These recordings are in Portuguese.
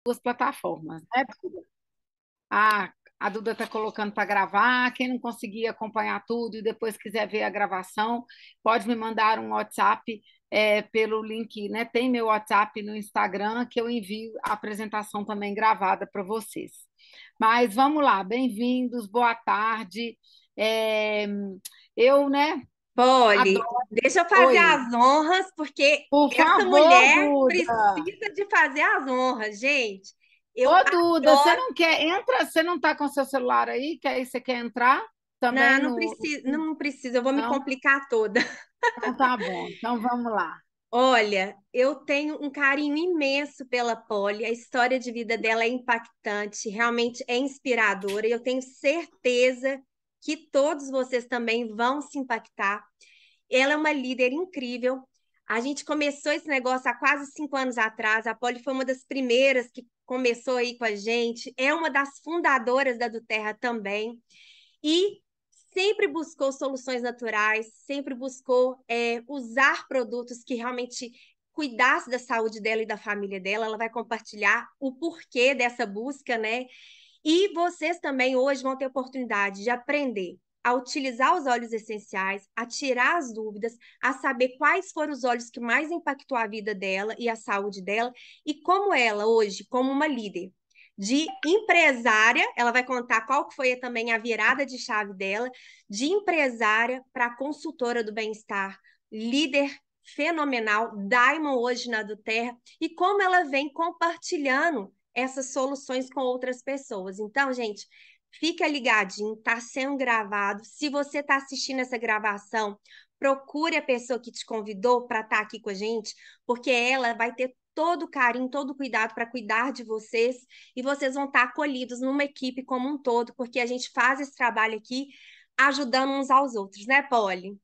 duas plataformas, né, Duda? A, a Duda está colocando para gravar. Quem não conseguir acompanhar tudo e depois quiser ver a gravação, pode me mandar um WhatsApp pelo link, né? Tem meu WhatsApp no Instagram que eu envio a apresentação também gravada para vocês. Mas vamos lá, bem-vindos, boa tarde. É, eu, né, Polly, adoro. deixa eu fazer Oi, as honras, porque por essa favor, mulher Duda. precisa de fazer as honras, gente. Eu Ô, Duda, você adoro. não quer? Entra, você não está com seu celular aí? Que aí você quer entrar Não, também não no. precisa, não precisa, eu vou me Não? complicar toda. Então tá bom. Então vamos lá. Olha, eu tenho um carinho imenso pela Polly, a história de vida dela é impactante, realmente é inspiradora, e eu tenho certeza que todos vocês também vão se impactar. Ela é uma líder incrível. A gente começou esse negócio há quase 5 anos atrás. A Polly foi uma das primeiras que começou aí com a gente. É uma das fundadoras da do Terra também. E sempre buscou soluções naturais, sempre buscou usar produtos que realmente cuidassem da saúde dela e da família dela. Ela vai compartilhar o porquê dessa busca, né? E vocês também hoje vão ter oportunidade de aprender a utilizar os óleos essenciais, a tirar as dúvidas, a saber quais foram os óleos que mais impactou a vida dela e a saúde dela e como ela hoje, como uma líder de empresária, ela vai contar qual que foi também a virada de chave dela, de empresária para consultora do bem-estar, líder fenomenal, Diamond hoje na do Terra, e como ela vem compartilhando essas soluções com outras pessoas. Então, gente, fica ligadinho, está sendo gravado. Se você está assistindo essa gravação, procure a pessoa que te convidou para estar aqui com a gente, porque ela vai ter todo o carinho, todo o cuidado para cuidar de vocês e vocês vão estar acolhidos numa equipe como um todo, porque a gente faz esse trabalho aqui ajudando uns aos outros, né, Polly?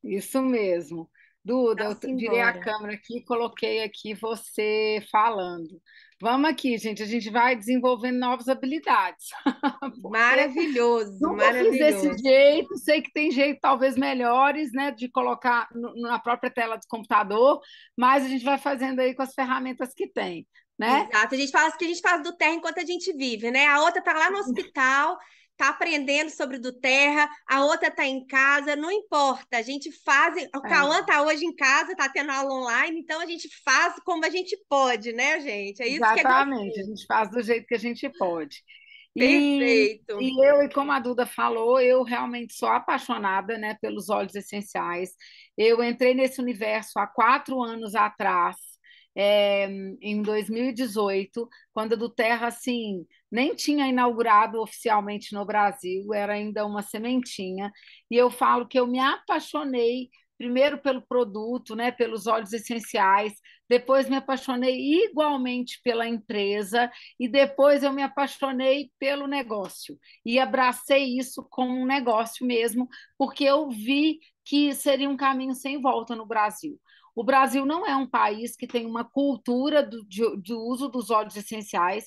Isso mesmo. Duda, Então, eu virei a simbora. câmera aqui e coloquei aqui você falando. Vamos aqui, gente. A gente vai desenvolvendo novas habilidades. Porque Maravilhoso, nunca fiz desse maravilhoso. jeito. Sei que tem jeito talvez melhores, né, de colocar na própria tela do computador, mas a gente vai fazendo aí com as ferramentas que tem, né? Exato. A gente fala que a gente faz do terra enquanto a gente vive, né? A outra tá lá no hospital, tá aprendendo sobre do terra, a outra tá em casa, não importa. A gente faz. O É, Cauã tá hoje em casa, tá tendo aula online, então a gente faz como a gente pode, né, gente? É isso que é exatamente. A gostoso. gente faz do jeito que a gente pode. E, Perfeito. e como a Duda falou, eu realmente sou apaixonada, né, pelos óleos essenciais. Eu entrei nesse universo há 4 anos atrás, é, em 2018, quando a do Terra, assim, nem tinha inaugurado oficialmente no Brasil, era ainda uma sementinha. E eu falo que eu me apaixonei primeiro pelo produto, né, pelos óleos essenciais, depois me apaixonei igualmente pela empresa e depois eu me apaixonei pelo negócio e abracei isso como um negócio mesmo, porque eu vi que seria um caminho sem volta no Brasil. O Brasil não é um país que tem uma cultura do uso dos óleos essenciais,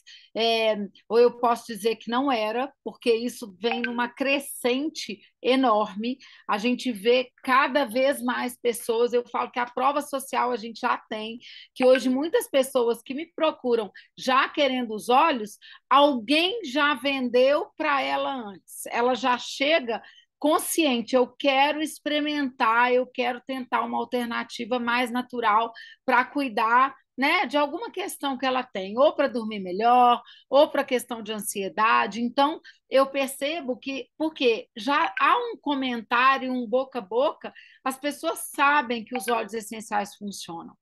ou eu posso dizer que não era, porque isso vem numa crescente enorme. A gente vê cada vez mais pessoas. Eu falo que a prova social a gente já tem, que hoje muitas pessoas que me procuram já querendo os olhos, alguém já vendeu para ela antes. Ela já chega consciente, eu quero experimentar, eu quero tentar uma alternativa mais natural para cuidar, né, de alguma questão que ela tem, ou para dormir melhor, ou para questão de ansiedade. Então, eu percebo que, porque já há um comentário, um boca a boca, as pessoas sabem que os óleos essenciais funcionam.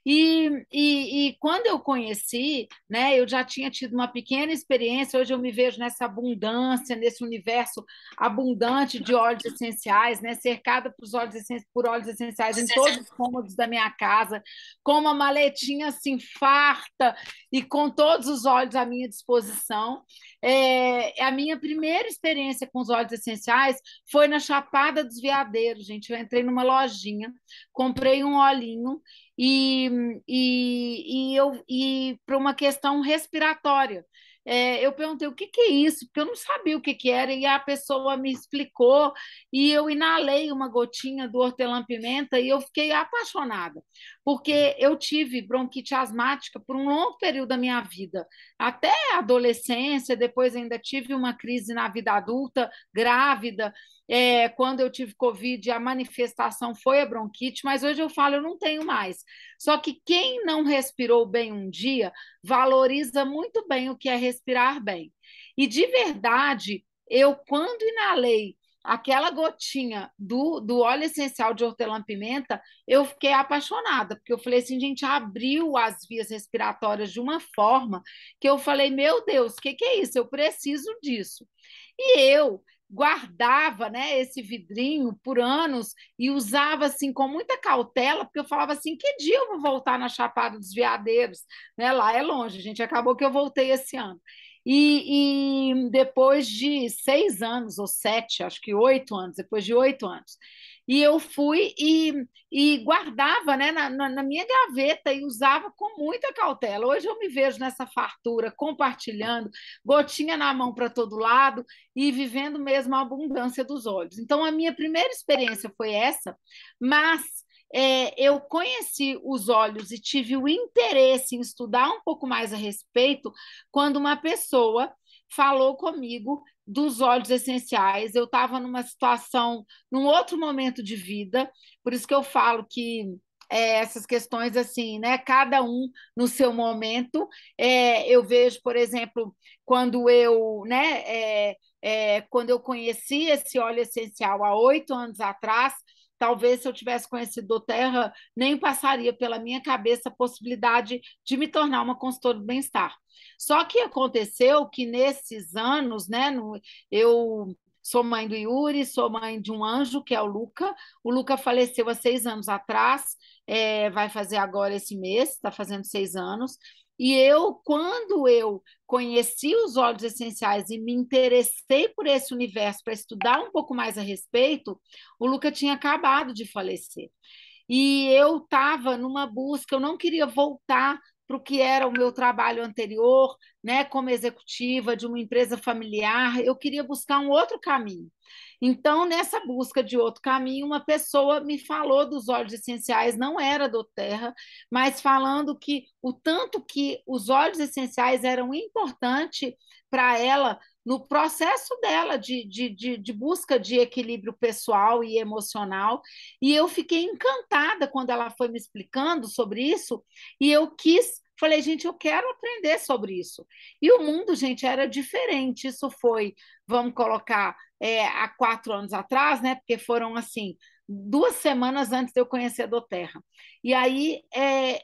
E quando eu conheci, né, eu já tinha tido uma pequena experiência, hoje eu me vejo nessa abundância, nesse universo abundante de óleos essenciais, né, cercada por óleos essenciais em todos os cômodos da minha casa, com uma maletinha assim farta e com todos os óleos à minha disposição. A minha primeira experiência com os óleos essenciais foi na Chapada dos Veadeiros, gente. Eu entrei numa lojinha, comprei um olhinho e para uma questão respiratória. eu perguntei o que que é isso, porque eu não sabia o que que era, e a pessoa me explicou, e eu inalei uma gotinha do hortelã-pimenta e eu fiquei apaixonada, porque eu tive bronquite asmática por um longo período da minha vida, até a adolescência, depois ainda tive uma crise na vida adulta, grávida, quando eu tive Covid, a manifestação foi a bronquite, mas hoje eu falo, eu não tenho mais. Só que quem não respirou bem um dia, valoriza muito bem o que é respirar bem. E de verdade, eu, quando inalei aquela gotinha do óleo essencial de hortelã-pimenta, eu fiquei apaixonada, porque eu falei assim, gente, abriu as vias respiratórias de uma forma que eu falei, meu Deus, o que que é isso? Eu preciso disso. E eu guardava, né, esse vidrinho por anos e usava assim com muita cautela, porque eu falava assim, que dia eu vou voltar na Chapada dos Veadeiros, né? Lá é longe, gente. Acabou que eu voltei esse ano. E depois de 6 anos, ou 7, acho que 8 anos, depois de 8 anos, e eu fui e guardava, né, na minha gaveta e usava com muita cautela. Hoje eu me vejo nessa fartura, compartilhando, gotinha na mão para todo lado e vivendo mesmo a abundância dos olhos. Então, a minha primeira experiência foi essa, mas eu conheci os olhos e tive o interesse em estudar um pouco mais a respeito quando uma pessoa falou comigo dos óleos essenciais. Eu estava numa situação, num outro momento de vida, por isso que eu falo que essas questões assim, né? Cada um no seu momento. Eu vejo, por exemplo, quando eu, né? Quando eu conheci esse óleo essencial há 8 anos atrás, talvez se eu tivesse conhecido doTERRA, nem passaria pela minha cabeça a possibilidade de me tornar uma consultora do bem-estar. Só que aconteceu que nesses anos, né, eu sou mãe do Yuri, sou mãe de um anjo, que é o Luca. O Luca faleceu há 6 anos atrás, vai fazer agora esse mês, está fazendo 6 anos. E eu, quando eu conheci os óleos essenciais e me interessei por esse universo para estudar um pouco mais a respeito, o Luca tinha acabado de falecer. E eu estava numa busca, eu não queria voltar para o que era o meu trabalho anterior, né, como executiva de uma empresa familiar, eu queria buscar um outro caminho. Então, nessa busca de outro caminho, uma pessoa me falou dos óleos essenciais, não era doTERRA, mas falando que o tanto que os óleos essenciais eram importantes para ela no processo dela de busca de equilíbrio pessoal e emocional. E eu fiquei encantada quando ela foi me explicando sobre isso, e eu falei, gente, eu quero aprender sobre isso. E o mundo, gente, era diferente. Isso foi, vamos colocar, há 4 anos atrás, né? Porque foram assim. 2 semanas antes de eu conhecer a doTERRA. E aí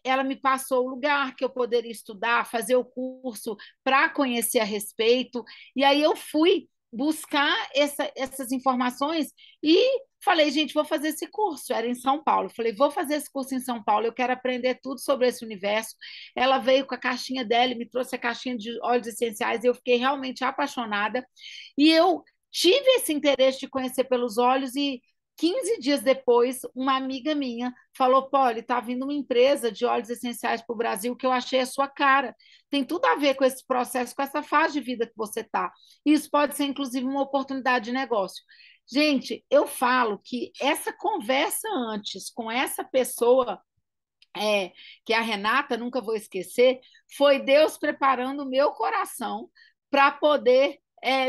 ela me passou o lugar que eu poderia estudar, fazer o curso para conhecer a respeito. E aí eu fui buscar essas informações e falei, gente, vou fazer esse curso. Era em São Paulo. Falei, vou fazer esse curso em São Paulo. Eu quero aprender tudo sobre esse universo. Ela veio com a caixinha dela e me trouxe a caixinha de óleos essenciais. Eu fiquei realmente apaixonada. E eu tive esse interesse de conhecer pelos olhos e 15 dias depois, uma amiga minha falou, Polly, está vindo uma empresa de óleos essenciais para o Brasil que eu achei a sua cara. Tem tudo a ver com esse processo, com essa fase de vida que você está. Isso pode ser, inclusive, uma oportunidade de negócio. Gente, eu falo que essa conversa antes com essa pessoa, que a Renata, nunca vou esquecer, foi Deus preparando o meu coração para poder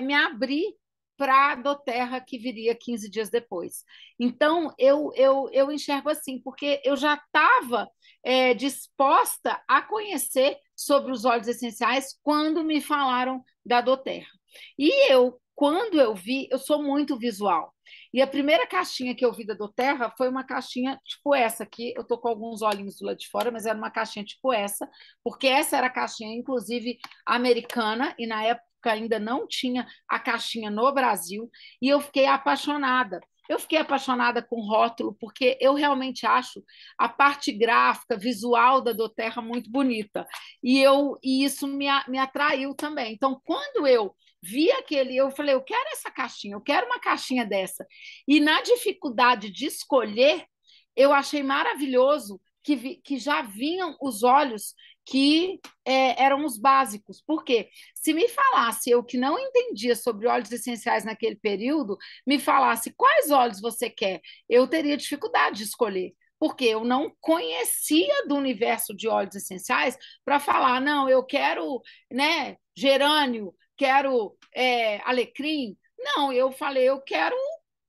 me abrir para a doTERRA que viria 15 dias depois. Então, eu enxergo assim, porque eu já estava disposta a conhecer sobre os óleos essenciais quando me falaram da doTERRA. E eu, quando eu vi, eu sou muito visual. E a primeira caixinha que eu vi da doTERRA foi uma caixinha tipo essa aqui. Eu tô com alguns olhinhos do lado de fora, mas era uma caixinha tipo essa, porque essa era a caixinha, inclusive, americana, e na época ainda não tinha a caixinha no Brasil, e eu fiquei apaixonada. Eu fiquei apaixonada com rótulo, porque eu realmente acho a parte gráfica, visual da doTERRA muito bonita. E isso me atraiu também. Então, quando eu vi aquele, eu falei, eu quero essa caixinha, eu quero uma caixinha dessa. E na dificuldade de escolher, eu achei maravilhoso que já vinham os olhos que eram os básicos. Por quê? Se me falasse, eu que não entendia sobre óleos essenciais naquele período, me falasse quais óleos você quer, eu teria dificuldade de escolher, porque eu não conhecia do universo de óleos essenciais para falar, não, eu quero, né, gerânio, quero alecrim. Não, eu falei, eu quero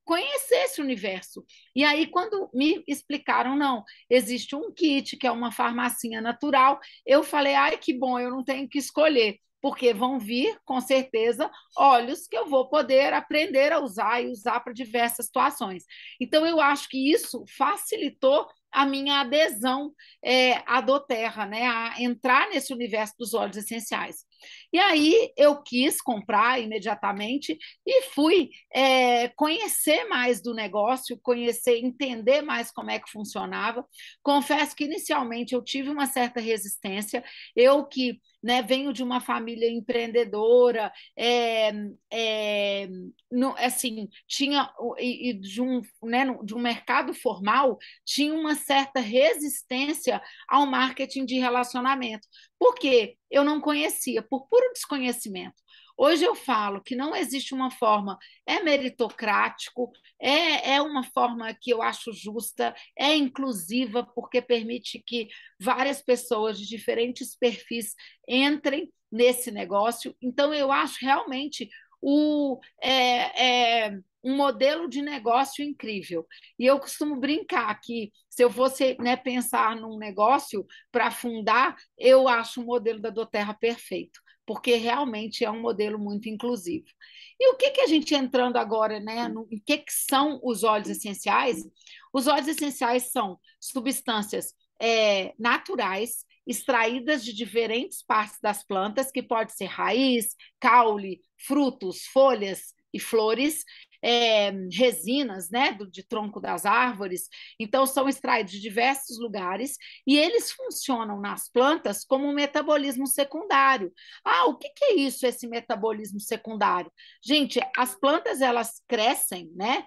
conhecer esse universo. E aí, quando me explicaram, não, existe um kit, que é uma farmacinha natural, eu falei, ai, que bom, eu não tenho que escolher, porque vão vir, com certeza, óleos que eu vou poder aprender a usar e usar para diversas situações. Então, eu acho que isso facilitou a minha adesão à doTERRA, né, a entrar nesse universo dos óleos essenciais. E aí eu quis comprar imediatamente e fui conhecer mais do negócio, conhecer, entender mais como é que funcionava. Confesso que inicialmente eu tive uma certa resistência, eu que, né, venho de uma família empreendedora, assim, tinha e de né, de um mercado formal, tinha uma certa resistência ao marketing de relacionamento. Por quê? Eu não conhecia, por puro desconhecimento. Hoje eu falo que não existe uma forma, meritocrático, uma forma que eu acho justa, é inclusiva, porque permite que várias pessoas de diferentes perfis entrem nesse negócio. Então, eu acho realmente um modelo de negócio incrível. E eu costumo brincar que, se eu fosse, né, pensar num negócio para fundar, eu acho o modelo da doTERRA perfeito, porque realmente é um modelo muito inclusivo. E o que a gente entrando agora, né, no que são os óleos essenciais? Os óleos essenciais são substâncias naturais, extraídas de diferentes partes das plantas, que pode ser raiz, caule, frutos, folhas e flores, resinas, né, de tronco das árvores. Então, são extraídos de diversos lugares e eles funcionam nas plantas como um metabolismo secundário. Ah, o que é isso, esse metabolismo secundário? Gente, as plantas, elas crescem, né,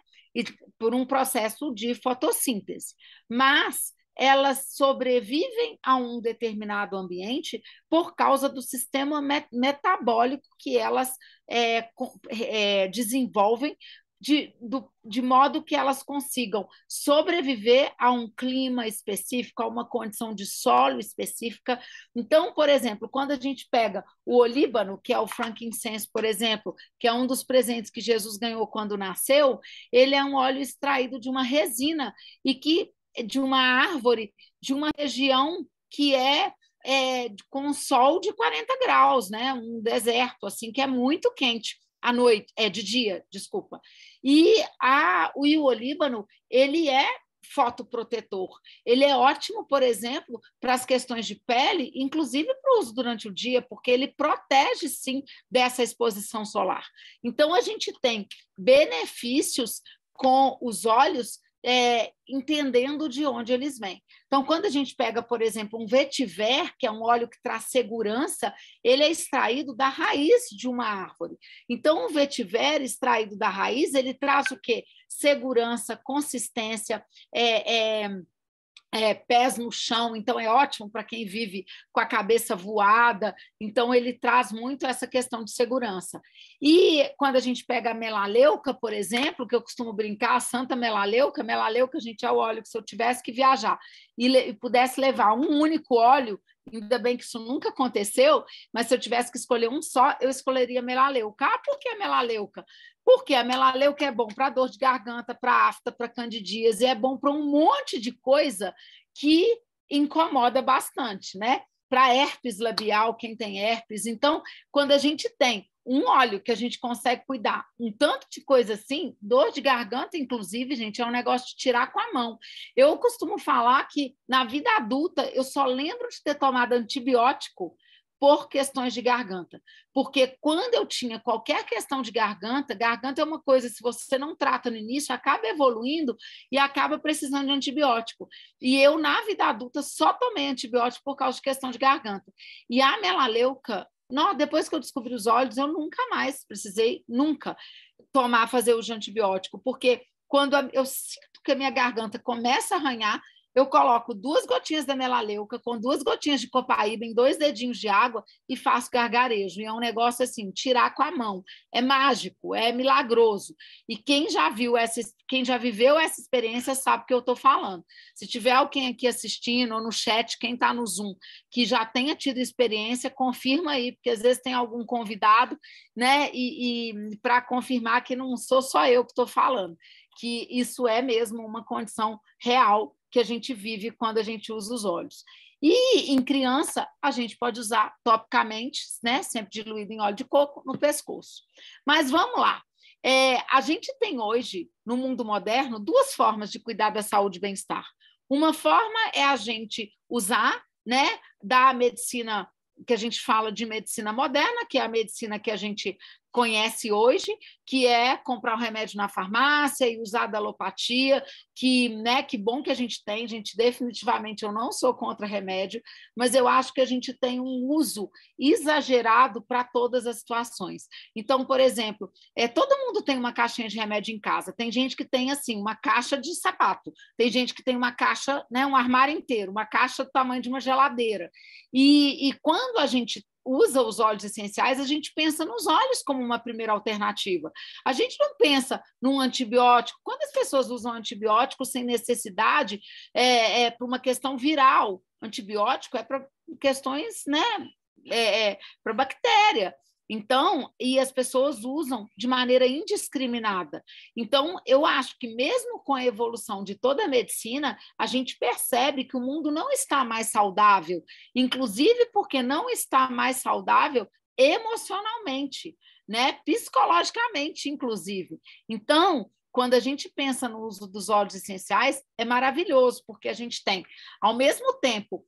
por um processo de fotossíntese, mas elas sobrevivem a um determinado ambiente por causa do sistema metabólico que elas desenvolvem de modo que elas consigam sobreviver a um clima específico, a uma condição de solo específica. Então, por exemplo, quando a gente pega o olíbano, que é o frankincense, por exemplo, que é um dos presentes que Jesus ganhou quando nasceu, ele é um óleo extraído de uma resina e que de uma árvore de uma região que com sol de 40 graus, né? Um deserto assim que é muito quente à noite, de dia, desculpa. E o olíbano, ele é fotoprotetor. Ele é ótimo, por exemplo, para as questões de pele, inclusive para o uso durante o dia, porque ele protege, sim, dessa exposição solar. Então, a gente tem benefícios com os óleos, entendendo de onde eles vêm. Então, quando a gente pega, por exemplo, um vetiver, que é um óleo que traz segurança, ele é extraído da raiz de uma árvore. Então, o vetiver extraído da raiz, ele traz o quê? Segurança, consistência, pés no chão, então é ótimo para quem vive com a cabeça voada, então ele traz muito essa questão de segurança. E quando a gente pega a melaleuca, por exemplo, que eu costumo brincar, a santa melaleuca, gente, é o óleo que, se eu tivesse que viajar e pudesse levar um único óleo, ainda bem que isso nunca aconteceu, mas se eu tivesse que escolher um só, eu escolheria melaleuca. Ah, por que melaleuca? Porque a melaleuca é bom para dor de garganta, para afta, para candidíase, é bom para um monte de coisa que incomoda bastante, né? Para herpes labial, quem tem herpes. Então, quando a gente tem um óleo que a gente consegue cuidar um tanto de coisa assim, dor de garganta, inclusive, gente, é um negócio de tirar com a mão. Eu costumo falar que, na vida adulta, eu só lembro de ter tomado antibiótico por questões de garganta. Porque quando eu tinha qualquer questão de garganta é uma coisa, se você não trata no início, acaba evoluindo e acaba precisando de antibiótico. E eu, na vida adulta, só tomei antibiótico por causa de questão de garganta. E a melaleuca, não, depois que eu descobri os óleos, eu nunca mais precisei, nunca, fazer uso de antibiótico, porque quando eu sinto que a minha garganta começa a arranhar, eu coloco 2 gotinhas da melaleuca com 2 gotinhas de copaíba em 2 dedinhos de água e faço gargarejo. E é um negócio assim, tirar com a mão. É mágico, é milagroso. E quem já viveu essa experiência sabe o que eu estou falando. Se tiver alguém aqui assistindo ou no chat, quem está no Zoom, que já tenha tido experiência, confirma aí, porque às vezes tem algum convidado, né? E para confirmar que não sou só eu que estou falando, que isso é mesmo uma condição real que a gente vive quando a gente usa os óleos. E em criança, a gente pode usar topicamente, né, sempre diluído em óleo de coco, no pescoço. Mas vamos lá. A gente tem hoje, no mundo moderno, 2 formas de cuidar da saúde e bem-estar. Uma forma é a gente usar, né, da medicina que a gente fala de medicina moderna, que é a medicina que a gente conhece hoje, que é comprar o remédio na farmácia e usar da alopatia, né, que bom que a gente tem, gente, definitivamente eu não sou contra remédio, mas eu acho que a gente tem um uso exagerado para todas as situações. Então, por exemplo, todo mundo tem uma caixinha de remédio em casa, tem gente que tem assim uma caixa de sapato, tem gente que tem uma caixa, né, um armário inteiro, uma caixa do tamanho de uma geladeira. E quando a gente usa os óleos essenciais, a gente pensa nos óleos como uma primeira alternativa. A gente não pensa num antibiótico. Quando as pessoas usam antibiótico sem necessidade, por uma questão viral. Antibiótico é para questões, né, para bactéria. Então, e as pessoas usam de maneira indiscriminada. Então, eu acho que mesmo com a evolução de toda a medicina, a gente percebe que o mundo não está mais saudável, inclusive porque não está mais saudável emocionalmente, né? Psicologicamente, inclusive. Então, quando a gente pensa no uso dos óleos essenciais, é maravilhoso, porque a gente tem, ao mesmo tempo,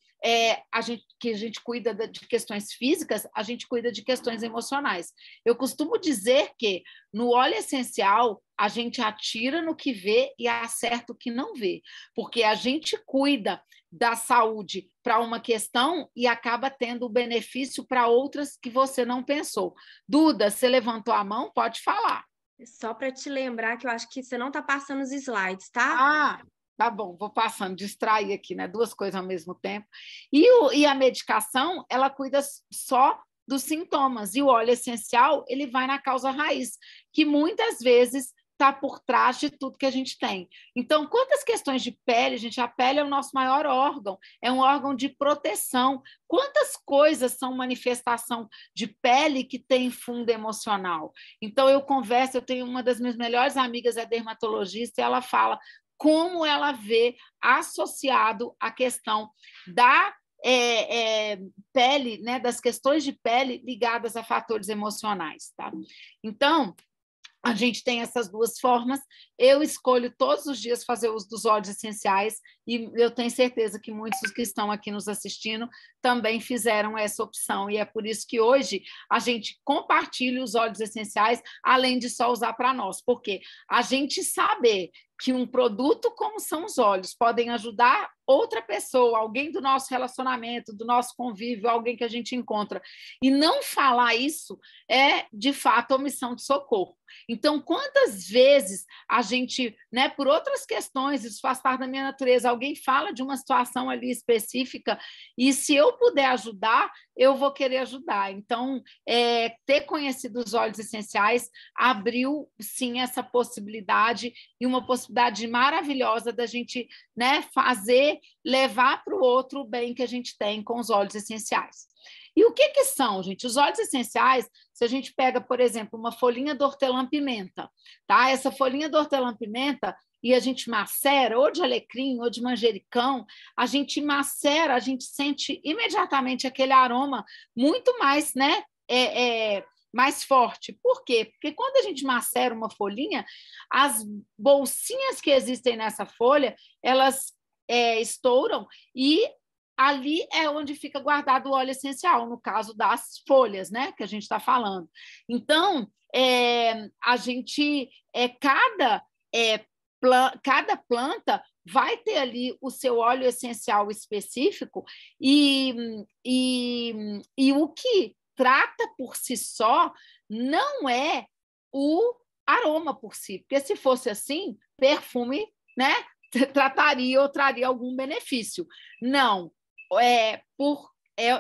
que a gente cuida de questões físicas, a gente cuida de questões emocionais. Eu costumo dizer que no óleo essencial a gente atira no que vê e acerta o que não vê, porque a gente cuida da saúde para uma questão e acaba tendo o benefício para outras que você não pensou. Duda, você levantou a mão? Pode falar. Só para te lembrar que eu acho que você não está passando os slides, tá? Ah, tá bom, vou passando, distrair aqui, né? 2 coisas ao mesmo tempo. E a medicação, ela cuida só dos sintomas, e o óleo essencial, ele vai na causa raiz, que muitas vezes está por trás de tudo que a gente tem. Então, quantas questões de pele, gente, a pele é o nosso maior órgão, é um órgão de proteção. Quantas coisas são manifestação de pele que tem fundo emocional? Então, eu tenho uma das minhas melhores amigas, é dermatologista, e ela fala como ela vê associado a questão da pele, né, das questões de pele ligadas a fatores emocionais. Tá? Então, a gente tem essas 2 formas. Eu escolho todos os dias fazer uso dos óleos essenciais e eu tenho certeza que muitos dos que estão aqui nos assistindo também fizeram essa opção. E é por isso que hoje a gente compartilha os óleos essenciais, além de só usar para nós. Porque a gente saber que um produto como são os óleos podem ajudar outra pessoa, alguém do nosso relacionamento, do nosso convívio, alguém que a gente encontra, e não falar isso é, de fato, omissão de socorro. Então, quantas vezes a gente, né, por outras questões, isso faz parte da minha natureza, alguém fala de uma situação ali específica, e se eu puder ajudar, eu vou querer ajudar. Então, ter conhecido os óleos essenciais abriu, sim, essa possibilidade, e uma possibilidade maravilhosa da gente, né, levar para o outro o bem que a gente tem com os óleos essenciais. E o que são, gente? Os óleos essenciais, se a gente pega, por exemplo, uma folhinha de hortelã-pimenta, tá? Essa folhinha de hortelã-pimenta, e a gente macera, ou de alecrim, ou de manjericão, a gente macera, a gente sente imediatamente aquele aroma muito mais, né? Mais forte. Por quê? Porque quando a gente macera uma folhinha, as bolsinhas que existem nessa folha, elas estouram e ali é onde fica guardado o óleo essencial, no caso das folhas, né, que a gente está falando. Então, a gente, cada planta vai ter ali o seu óleo essencial específico e o que trata por si só não é o aroma por si, porque se fosse assim, perfume, né, trataria ou traria algum benefício. Não,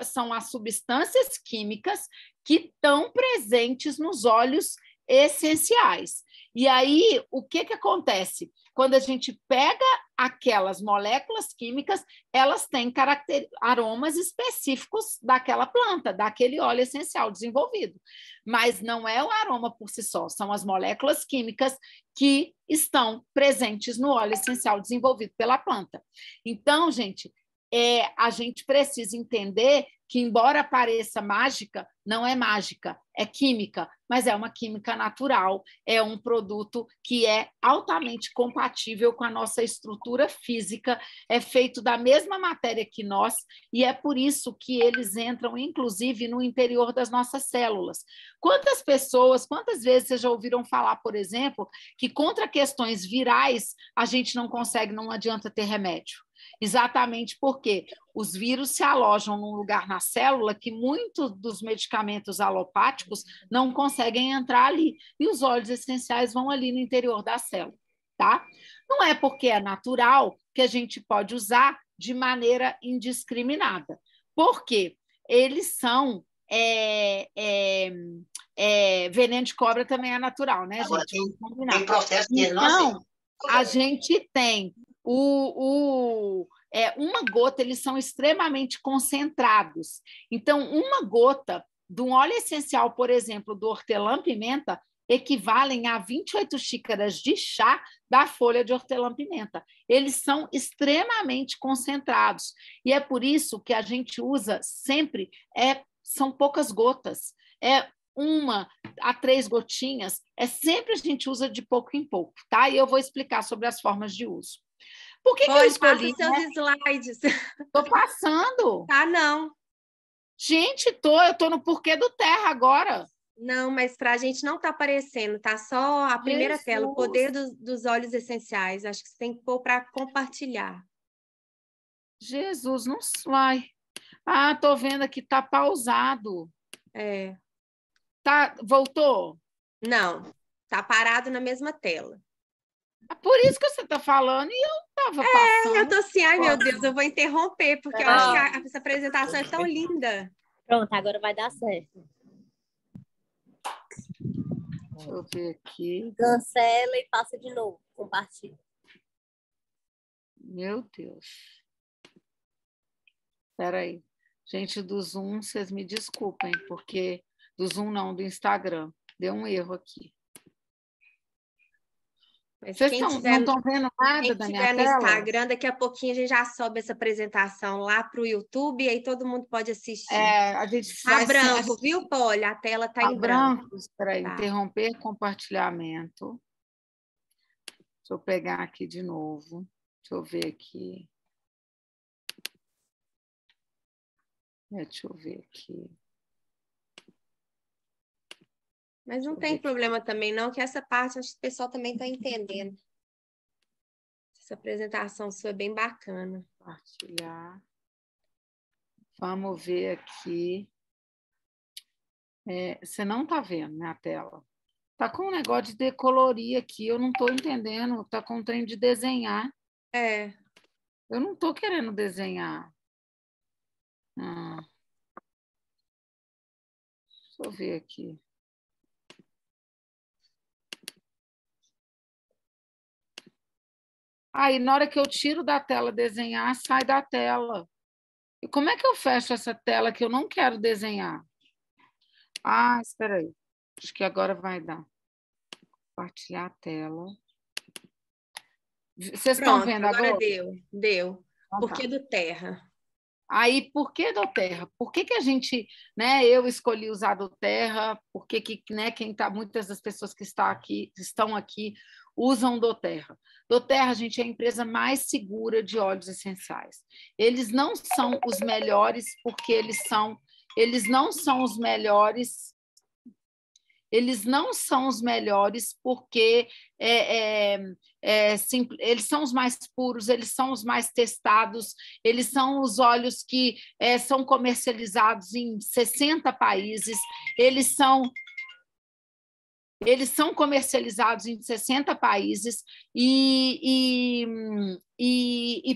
são as substâncias químicas que estão presentes nos óleos essenciais. E aí, o que acontece? Quando a gente pega aquelas moléculas químicas, elas têm aromas específicos daquela planta, daquele óleo essencial desenvolvido. Mas não é o aroma por si só, são as moléculas químicas que estão presentes no óleo essencial desenvolvido pela planta. Então, gente, a gente precisa entender que, embora pareça mágica, não é mágica, é química, mas é uma química natural, é um produto que é altamente compatível com a nossa estrutura física, é feito da mesma matéria que nós, e é por isso que eles entram, inclusive, no interior das nossas células. Quantas vezes vocês já ouviram falar, por exemplo, que contra questões virais a gente não consegue, não adianta ter remédio? Exatamente porque os vírus se alojam num lugar na célula que muitos dos medicamentos alopáticos não conseguem entrar ali. E os óleos essenciais vão ali no interior da célula, tá? Não é porque é natural que a gente pode usar de maneira indiscriminada. Por quê? Eles são... veneno de cobra também é natural, né, Agora, gente? tem processo que ele não aceita. Então, a gente tem uma gota, eles são extremamente concentrados. Então, uma gota de um óleo essencial, por exemplo, do hortelã-pimenta, equivalem a 28 xícaras de chá da folha de hortelã-pimenta. Eles são extremamente concentrados. E é por isso que a gente usa sempre, são poucas gotas. 1 a 3 gotinhas, sempre a gente usa de pouco em pouco, tá? E eu vou explicar sobre as formas de uso. Por que eu escolhi? Passa seus slides. Estou passando. Tá, não. Gente, eu tô no porquê do terra agora. Não, mas para a gente não tá aparecendo, tá só a primeira tela, o poder dos óleos essenciais. Acho que você tem que pôr para compartilhar. Jesus, não vai. Ah, tô vendo aqui, tá pausado. Tá, voltou? Não, tá parado na mesma tela. É por isso que você tá falando e eu tava passando. Eu tô assim, ai meu Deus, eu vou interromper, porque eu acho que essa apresentação é tão linda. Pronto, agora vai dar certo. Deixa eu ver aqui. Cancela e passa de novo. Compartilha. Meu Deus. Espera aí. Gente do Zoom, vocês me desculpem, porque... Do Zoom não, do Instagram. Deu um erro aqui. Mas vocês não estão vendo nada da minha tela? Quem tiver no Instagram, daqui a pouquinho a gente já sobe essa apresentação lá para o YouTube e aí todo mundo pode assistir. A gente tá branco, viu, Poli? A tela está em branco. Espera aí, interromper compartilhamento. Deixa eu pegar aqui de novo. Deixa eu ver aqui. Deixa eu ver aqui. Mas não tem problema também, não, que essa parte acho que o pessoal também está entendendo. Essa apresentação sua é bem bacana. Compartilhar. Vamos ver aqui. Você não está vendo minha tela. Está com um negócio de decolorir aqui, eu não estou entendendo. Está com um trem de desenhar. Eu não estou querendo desenhar. Deixa eu ver aqui. Aí, na hora que eu tiro da tela desenhar, sai da tela. E como é que eu fecho essa tela que eu não quero desenhar? Espera aí. Acho que agora vai dar. Compartilhar a tela. Vocês estão vendo agora? Deu. Por que do terra? Aí, por que do terra? Por que a gente, né? Eu escolhi usar do terra? Por que né? Muitas das pessoas que estão aqui usam do terra. Do terra, gente, é a empresa mais segura de óleos essenciais. Eles não são os melhores porque eles não são os melhores. Eles não são os melhores porque eles são os mais puros, eles são os mais testados, eles são os óleos que são comercializados em 60 países, eles são Eles são comercializados em 60 países e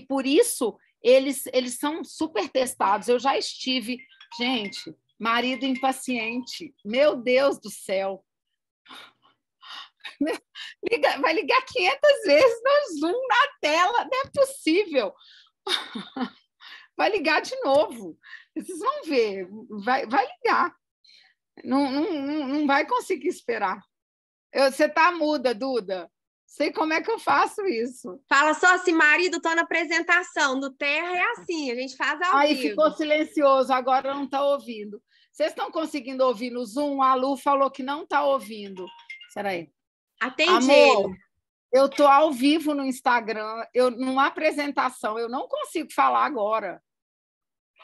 por isso eles são super testados. Eu já estive, gente, marido impaciente, meu Deus do céu, vai ligar 500 vezes no Zoom, na tela, não é possível. Vai ligar de novo, vocês vão ver, vai ligar, não vai conseguir esperar. Você está muda, Duda. Sei como é que eu faço isso. Fala só assim, marido, tô na apresentação. No Terra é assim, a gente faz ao Aí vivo. ficou silencioso, agora não está ouvindo. Vocês estão conseguindo ouvir no Zoom? A Lu falou que não está ouvindo. Espera aí. Atende Amor, ele. eu estou ao vivo no Instagram, numa apresentação, eu não consigo falar agora.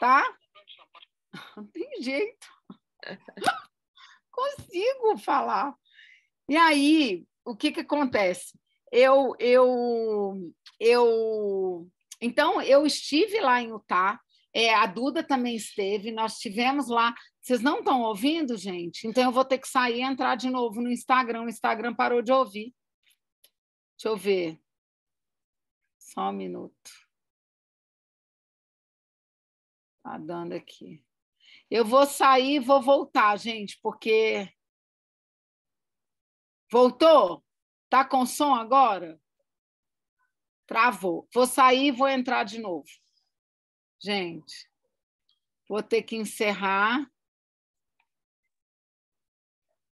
Tá? Não tem jeito. Consigo falar. E aí, o que acontece? Então, eu estive lá em Utah, a Duda também esteve, nós estivemos lá. Vocês não estão ouvindo, gente? Então, eu vou ter que sair e entrar de novo no Instagram. O Instagram parou de ouvir. Deixa eu ver. Só um minuto. Tá dando aqui. Eu vou sair e vou voltar, gente, porque... Voltou? Tá com som agora? Travou. Vou sair e vou entrar de novo. Gente, vou ter que encerrar.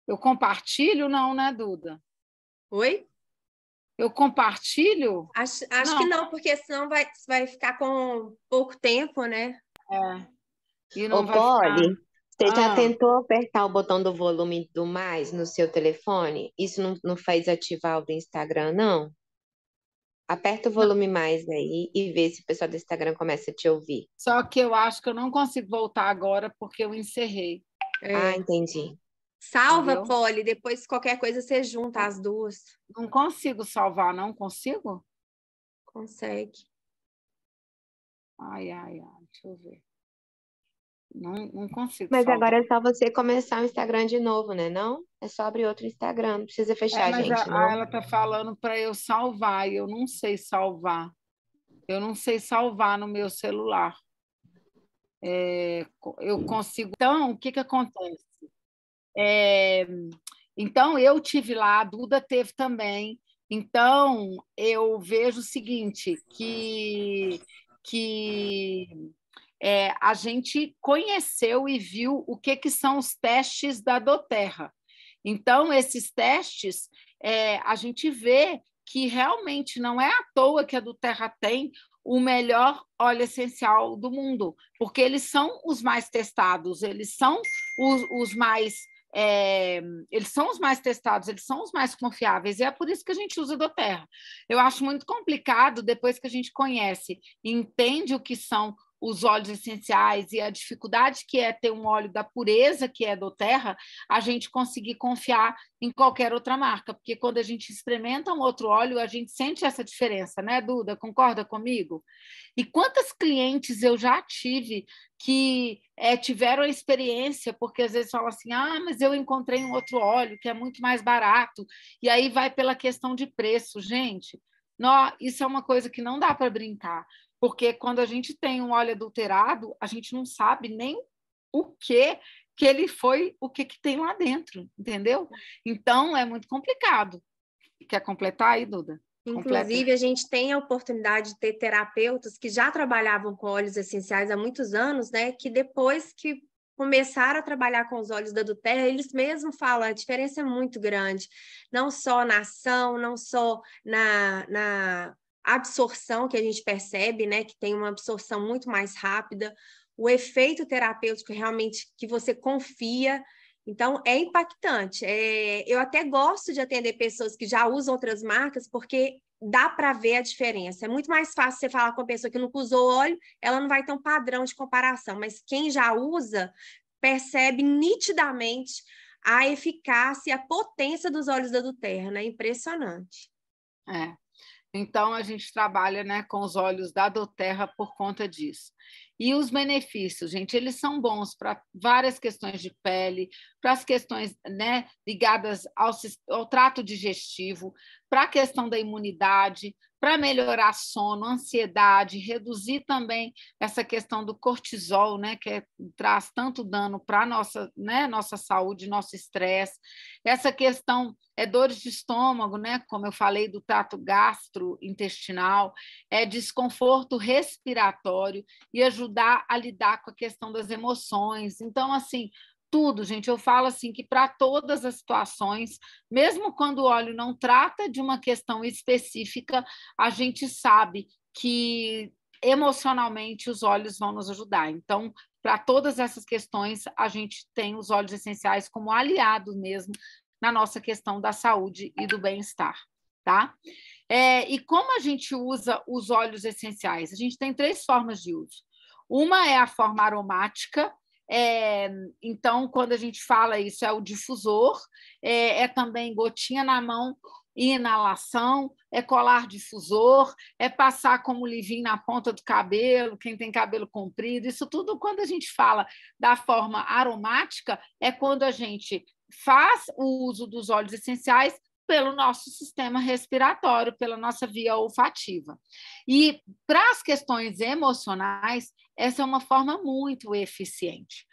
Eu compartilho? Não, né, Duda? Oi? Eu compartilho? Acho que não, porque senão vai ficar com pouco tempo, né? E não Ô, vai ficar... Polly, você já tentou apertar o botão do volume do mais no seu telefone? Isso não faz ativar o do Instagram, não? Aperta o volume mais aí e vê se o pessoal do Instagram começa a te ouvir. Só que eu acho que eu não consigo voltar agora porque eu encerrei. Ah, entendi. Salva, Entendeu? Polly, depois qualquer coisa você junta as duas. Não consigo salvar, não consigo? Consegue. Ai, deixa eu ver. Não consigo Mas salvar. agora é só você começar o Instagram de novo, né? Não? É só abrir outro Instagram. Não precisa fechar, Mas gente, não. ela está falando para eu salvar e eu não sei salvar. Eu não sei salvar no meu celular. Eu consigo. Então, o que acontece? Então, eu tive lá, a Duda teve também. Então, eu vejo o seguinte, que a gente conheceu e viu o que são os testes da doTERRA. Então, esses testes, a gente vê que realmente não é à toa que a doTERRA tem o melhor óleo essencial do mundo, porque eles são os mais testados, eles são os mais... eles são os mais testados, eles são os mais confiáveis, e é por isso que a gente usa doTERRA. Eu acho muito complicado, depois que a gente conhece e entende o que são os óleos essenciais e a dificuldade que é ter um óleo da pureza que é doTERRA, a gente conseguir confiar em qualquer outra marca, porque quando a gente experimenta um outro óleo, a gente sente essa diferença, né, Duda? Concorda comigo? E quantas clientes eu já tive que tiveram a experiência, porque às vezes falam assim, mas eu encontrei um outro óleo que é muito mais barato, e aí vai pela questão de preço. Gente, isso é uma coisa que não dá para brincar, porque quando a gente tem um óleo adulterado, a gente não sabe nem o que ele foi, o que tem lá dentro, entendeu? Então, é muito complicado. Quer completar aí, Duda? Inclusive, a gente tem a oportunidade de ter terapeutas que já trabalhavam com óleos essenciais há muitos anos, né? Que depois que começaram a trabalhar com os óleos da doTERRA, eles mesmos falam, a diferença é muito grande, não só na ação, não só na absorção que a gente percebe, né? Que tem uma absorção muito mais rápida, o efeito terapêutico realmente que você confia. Então, é impactante. Eu até gosto de atender pessoas que já usam outras marcas, porque dá para ver a diferença. É muito mais fácil você falar com uma pessoa que nunca usou óleo, ela não vai ter um padrão de comparação, mas quem já usa percebe nitidamente a eficácia e a potência dos óleos da doTERRA, né? Impressionante. Então, a gente trabalha, né, com os óleos da doTERRA por conta disso. E os benefícios, gente, eles são bons para várias questões de pele, para as questões, né, ligadas ao trato digestivo, para a questão da imunidade, para melhorar sono, ansiedade, reduzir também essa questão do cortisol, né, traz tanto dano para a nossa, né, nossa saúde, nosso estresse. Essa questão dores de estômago, né, como eu falei, do trato gastrointestinal, desconforto respiratório e ajudar a lidar com a questão das emoções. Então, assim, tudo, gente, eu falo assim que para todas as situações, mesmo quando o óleo não trata de uma questão específica, a gente sabe que emocionalmente os óleos vão nos ajudar. Então, para todas essas questões, a gente tem os óleos essenciais como aliados mesmo na nossa questão da saúde e do bem-estar, tá? E como a gente usa os óleos essenciais? A gente tem 3 formas de uso. Uma é a forma aromática, então, quando a gente fala isso, é o difusor, também gotinha na mão e inalação, colar difusor, passar como leave-in na ponta do cabelo, quem tem cabelo comprido, isso tudo quando a gente fala da forma aromática, é quando a gente faz o uso dos óleos essenciais pelo nosso sistema respiratório, pela nossa via olfativa. E para as questões emocionais, essa é uma forma muito eficiente.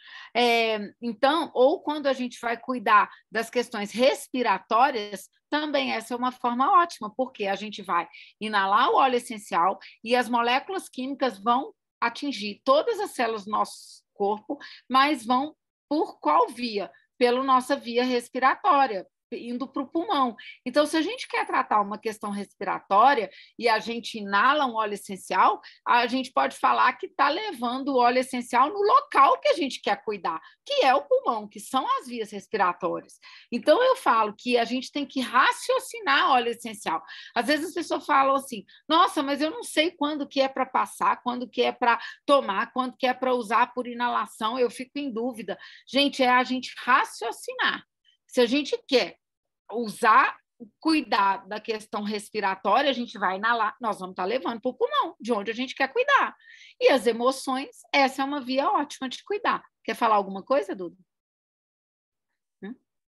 Então, ou quando a gente vai cuidar das questões respiratórias, também essa é uma forma ótima, porque a gente vai inalar o óleo essencial e as moléculas químicas vão atingir todas as células do nosso corpo, mas vão por qual via? Pela nossa via respiratória, indo para o pulmão. Então, se a gente quer tratar uma questão respiratória e a gente inala um óleo essencial, a gente pode falar que está levando o óleo essencial no local que a gente quer cuidar, que é o pulmão, que são as vias respiratórias. Então, eu falo que a gente tem que raciocinar óleo essencial. Às vezes as pessoas falam assim, nossa, mas eu não sei quando que é para passar, quando que é para tomar, quando que é para usar por inalação, eu fico em dúvida. Gente, é a gente raciocinar. Se a gente quer usar, cuidar da questão respiratória, a gente vai inalar, nós vamos estar levando para o pulmão, de onde a gente quer cuidar. E as emoções, essa é uma via ótima de cuidar. Quer falar alguma coisa, Duda?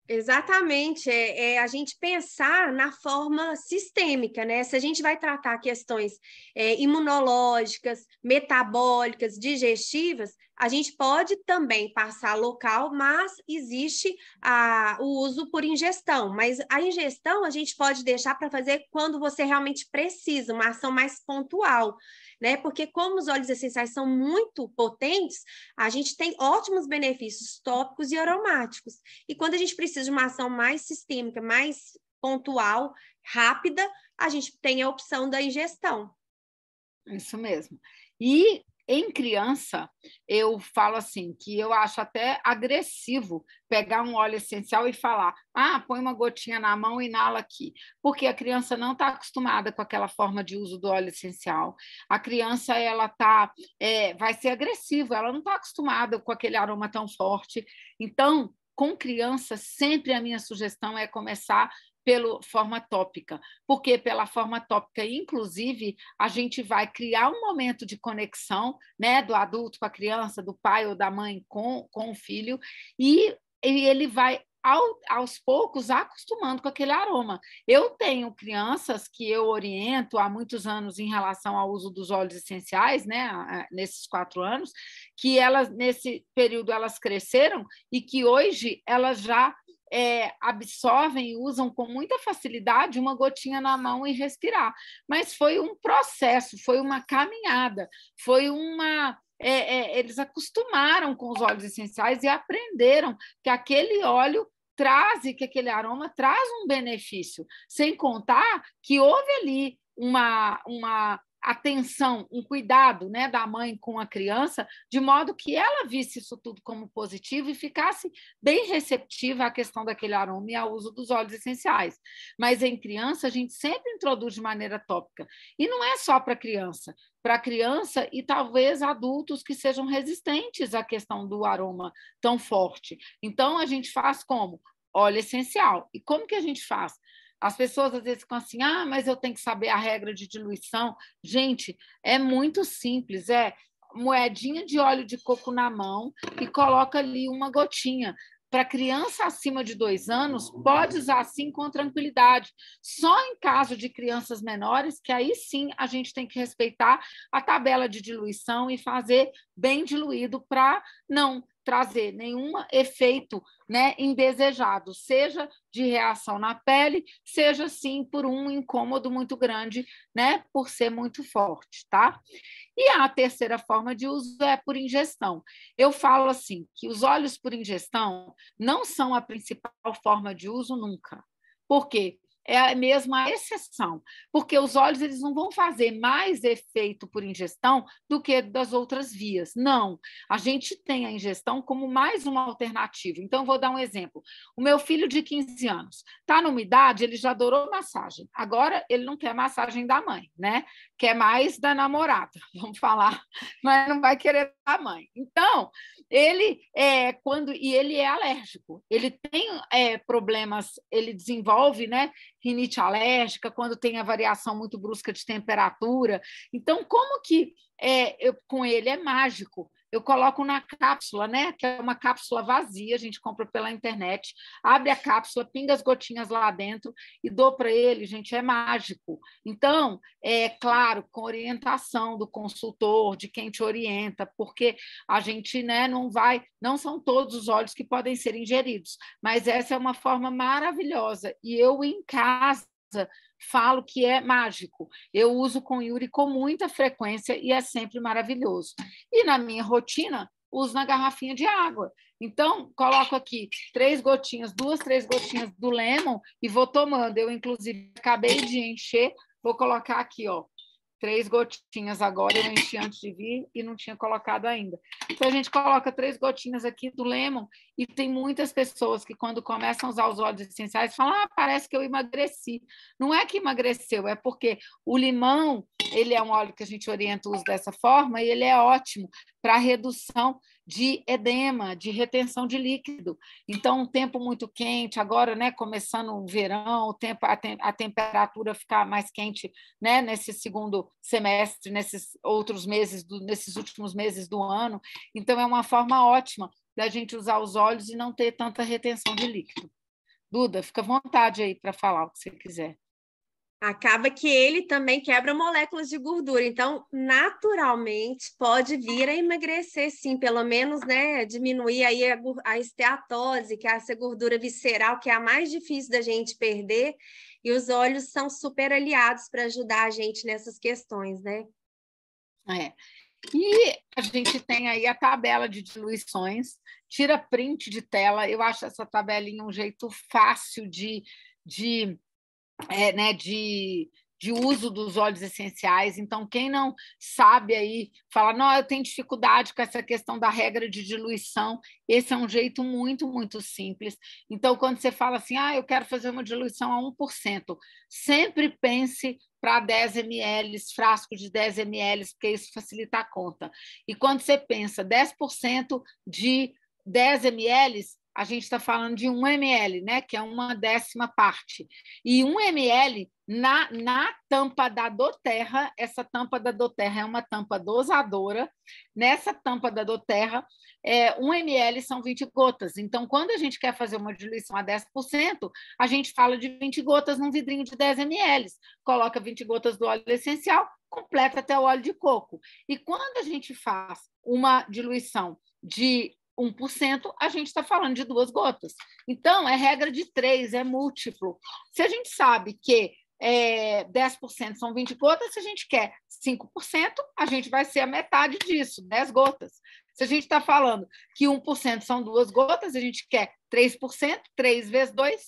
Exatamente, a gente pensar na forma sistêmica, né? Se a gente vai tratar questões imunológicas, metabólicas, digestivas, a gente pode também passar local, mas existe o uso por ingestão. Mas a ingestão a gente pode deixar para fazer quando você realmente precisa, uma ação mais pontual, né? Porque como os óleos essenciais são muito potentes, a gente tem ótimos benefícios tópicos e aromáticos. E quando a gente precisa de uma ação mais sistêmica, mais pontual, rápida, a gente tem a opção da ingestão. Isso mesmo. E em criança, eu falo assim, que eu acho até agressivo pegar um óleo essencial e falar, põe uma gotinha na mão e inala aqui, porque a criança não está acostumada com aquela forma de uso do óleo essencial. A criança, vai ser agressiva, ela não está acostumada com aquele aroma tão forte. Então, com criança, sempre a minha sugestão é começar pela forma tópica, porque pela forma tópica, inclusive, a gente vai criar um momento de conexão, né, do adulto com a criança, do pai ou da mãe com o filho, e ele vai aos poucos acostumando com aquele aroma. Eu tenho crianças que eu oriento há muitos anos em relação ao uso dos óleos essenciais, né, nesses 4 anos, que elas, nesse período, elas cresceram e que hoje elas já absorvem e usam com muita facilidade uma gotinha na mão e respirar. Mas foi um processo, foi uma caminhada, foi eles acostumaram com os óleos essenciais e aprenderam que aquele óleo traz e que aquele aroma traz um benefício, sem contar que houve ali uma atenção, um cuidado, né, da mãe com a criança, de modo que ela visse isso tudo como positivo e ficasse bem receptiva à questão daquele aroma e ao uso dos óleos essenciais. Mas em criança, a gente sempre introduz de maneira tópica. E não é só para criança e talvez adultos que sejam resistentes à questão do aroma tão forte. Então, a gente faz como? Óleo essencial. E como que a gente faz? As pessoas às vezes ficam assim, mas eu tenho que saber a regra de diluição. Gente, é muito simples, moedinha de óleo de coco na mão e coloca ali uma gotinha. Para criança acima de 2 anos, pode usar assim com tranquilidade. Só em caso de crianças menores, que aí sim a gente tem que respeitar a tabela de diluição e fazer bem diluído para não trazer nenhum efeito, né, indesejado, seja de reação na pele, seja sim por um incômodo muito grande, né, por ser muito forte, tá? E a terceira forma de uso é por ingestão. Eu falo assim, que os óleos por ingestão não são a principal forma de uso nunca. Por quê? É a mesma exceção, porque os óleos eles não vão fazer mais efeito por ingestão do que das outras vias. Não, a gente tem a ingestão como mais uma alternativa. Então, vou dar um exemplo. O meu filho de 15 anos está numa idade, ele já adorou massagem. Agora, ele não quer massagem da mãe, né? Quer mais da namorada, vamos falar, mas não vai querer da mãe. Então, ele ele é alérgico, ele tem problemas, ele desenvolve, né, rinite alérgica quando tem a variação muito brusca de temperatura. Então, como que com ele é mágico? Eu coloco na cápsula, né? Que é uma cápsula vazia, a gente compra pela internet, abre a cápsula, pinga as gotinhas lá dentro e dou para ele, gente, é mágico. Então, é claro, com orientação do consultor, de quem te orienta, porque a gente, né, não são todos os óleos que podem ser ingeridos, mas essa é uma forma maravilhosa. E eu, em casa, falo que é mágico. Eu uso com Yuri com muita frequência e é sempre maravilhoso. E na minha rotina, uso na garrafinha de água. Então, coloco aqui 3 gotinhas, 2, 3 gotinhas do lemon e vou tomando. Eu, inclusive, acabei de encher, vou colocar aqui, ó, 3 gotinhas agora, eu enchi antes de vir e não tinha colocado ainda. Então, a gente coloca 3 gotinhas aqui do lemon e tem muitas pessoas que, quando começam a usar os óleos essenciais, falam, parece que eu emagreci. Não é que emagreceu, é porque o limão, ele é um óleo que a gente orienta o uso dessa forma e ele é ótimo para redução de edema, de retenção de líquido. Então, um tempo muito quente, agora, né, começando o verão, a temperatura ficar mais quente, né, nesse segundo semestre, nesses últimos meses do ano. Então, é uma forma ótima da gente usar os óleos e não ter tanta retenção de líquido. Duda, fica à vontade aí para falar o que você quiser. Acaba que ele também quebra moléculas de gordura, então naturalmente pode vir a emagrecer, sim, pelo menos, né, diminuir aí a esteatose, que é essa gordura visceral, que é a mais difícil da gente perder, e os óleos são super aliados para ajudar a gente nessas questões, né? E a gente tem aí a tabela de diluições, tira print de tela, eu acho essa tabelinha um jeito fácil de uso dos óleos essenciais. Então, quem não sabe aí, fala, não, eu tenho dificuldade com essa questão da regra de diluição, esse é um jeito muito, muito simples. Então, quando você fala assim, eu quero fazer uma diluição a 1%, sempre pense para 10 ml, frasco de 10 ml, porque isso facilita a conta. E quando você pensa 10% de 10 ml, a gente está falando de 1 ml, né, que é uma 10ª parte. E 1 ml na tampa da Doterra, essa tampa da Doterra é uma tampa dosadora. Nessa tampa da Doterra, 1 ml são 20 gotas. Então, quando a gente quer fazer uma diluição a 10%, a gente fala de 20 gotas num vidrinho de 10 ml. Coloca 20 gotas do óleo essencial, completa até o óleo de coco. E quando a gente faz uma diluição de 1%, a gente está falando de 2 gotas. Então, é regra de 3, é múltiplo. Se a gente sabe que 10% são 20 gotas, se a gente quer 5%, a gente vai ser a metade disso, 10 gotas. Se a gente está falando que 1% são 2 gotas, a gente quer 3%, 3 vezes 2,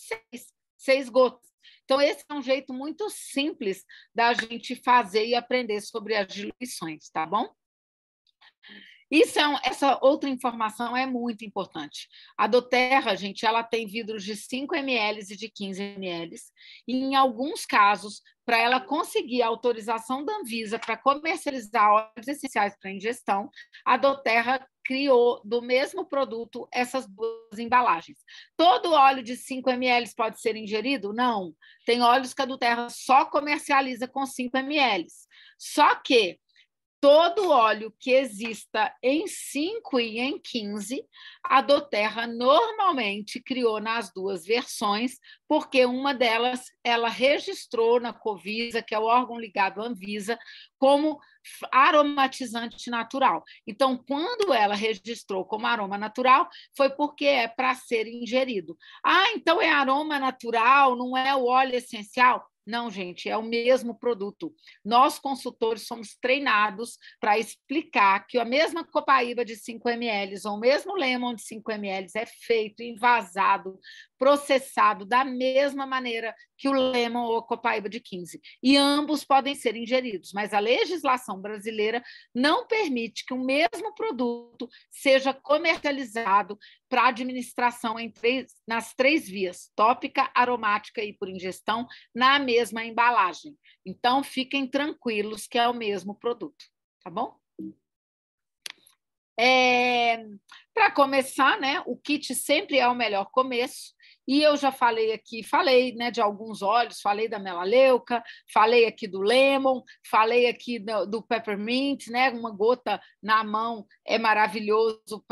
6 gotas. Então, esse é um jeito muito simples da gente fazer e aprender sobre as diluições, tá bom? Essa outra informação é muito importante. A doTERRA, gente, ela tem vidros de 5 ml e de 15 ml, e em alguns casos, para ela conseguir a autorização da Anvisa para comercializar óleos essenciais para ingestão, a doTERRA criou do mesmo produto essas duas embalagens. Todo óleo de 5 ml pode ser ingerido? Não. Tem óleos que a doTERRA só comercializa com 5 ml. Só que todo óleo que exista em 5 e em 15, a doTERRA normalmente criou nas duas versões, porque uma delas ela registrou na Covisa, que é o órgão ligado à Anvisa, como aromatizante natural. Então, quando ela registrou como aroma natural, foi porque é para ser ingerido. Ah, então é aroma natural, não é o óleo essencial? Não, gente, é o mesmo produto. Nós, consultores, somos treinados para explicar que a mesma copaíba de 5 ml ou o mesmo lemon de 5 ml é feito, envasado, processado da mesma maneira que o lemon ou a copaíba de 15. E ambos podem ser ingeridos, mas a legislação brasileira não permite que o mesmo produto seja comercializado para administração nas 3 vias, tópica, aromática e por ingestão, na mesma embalagem. Então, fiquem tranquilos que é o mesmo produto, tá bom? Para começar, né, o kit sempre é o melhor começo, e eu já falei aqui, né, de alguns óleos, falei da melaleuca, falei aqui do lemon, falei aqui do peppermint, né, uma gota na mão é maravilhoso,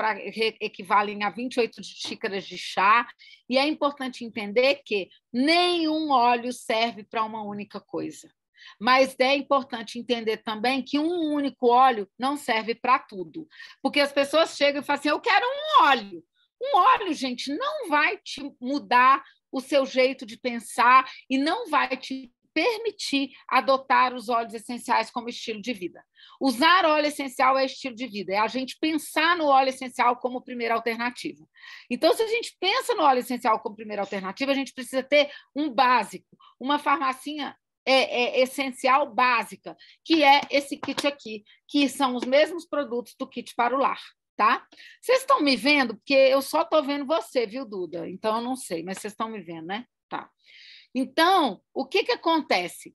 equivalem a 28 xícaras de chá, e é importante entender que nenhum óleo serve para uma única coisa. Mas é importante entender também que um único óleo não serve para tudo, porque as pessoas chegam e falam assim, eu quero um óleo. Um óleo, gente, não vai te mudar o seu jeito de pensar e não vai te permitir adotar os óleos essenciais como estilo de vida. Usar óleo essencial é estilo de vida, é a gente pensar no óleo essencial como primeira alternativa. Então, se a gente pensa no óleo essencial como primeira alternativa, a gente precisa ter um básico, uma farmacinha essencial básica, que é esse kit aqui, que são os mesmos produtos do kit para o lar. Tá? Vocês estão me vendo? Porque eu só estou vendo você, viu, Duda? Então, eu não sei, mas vocês estão me vendo, né? Tá. Então, o que acontece?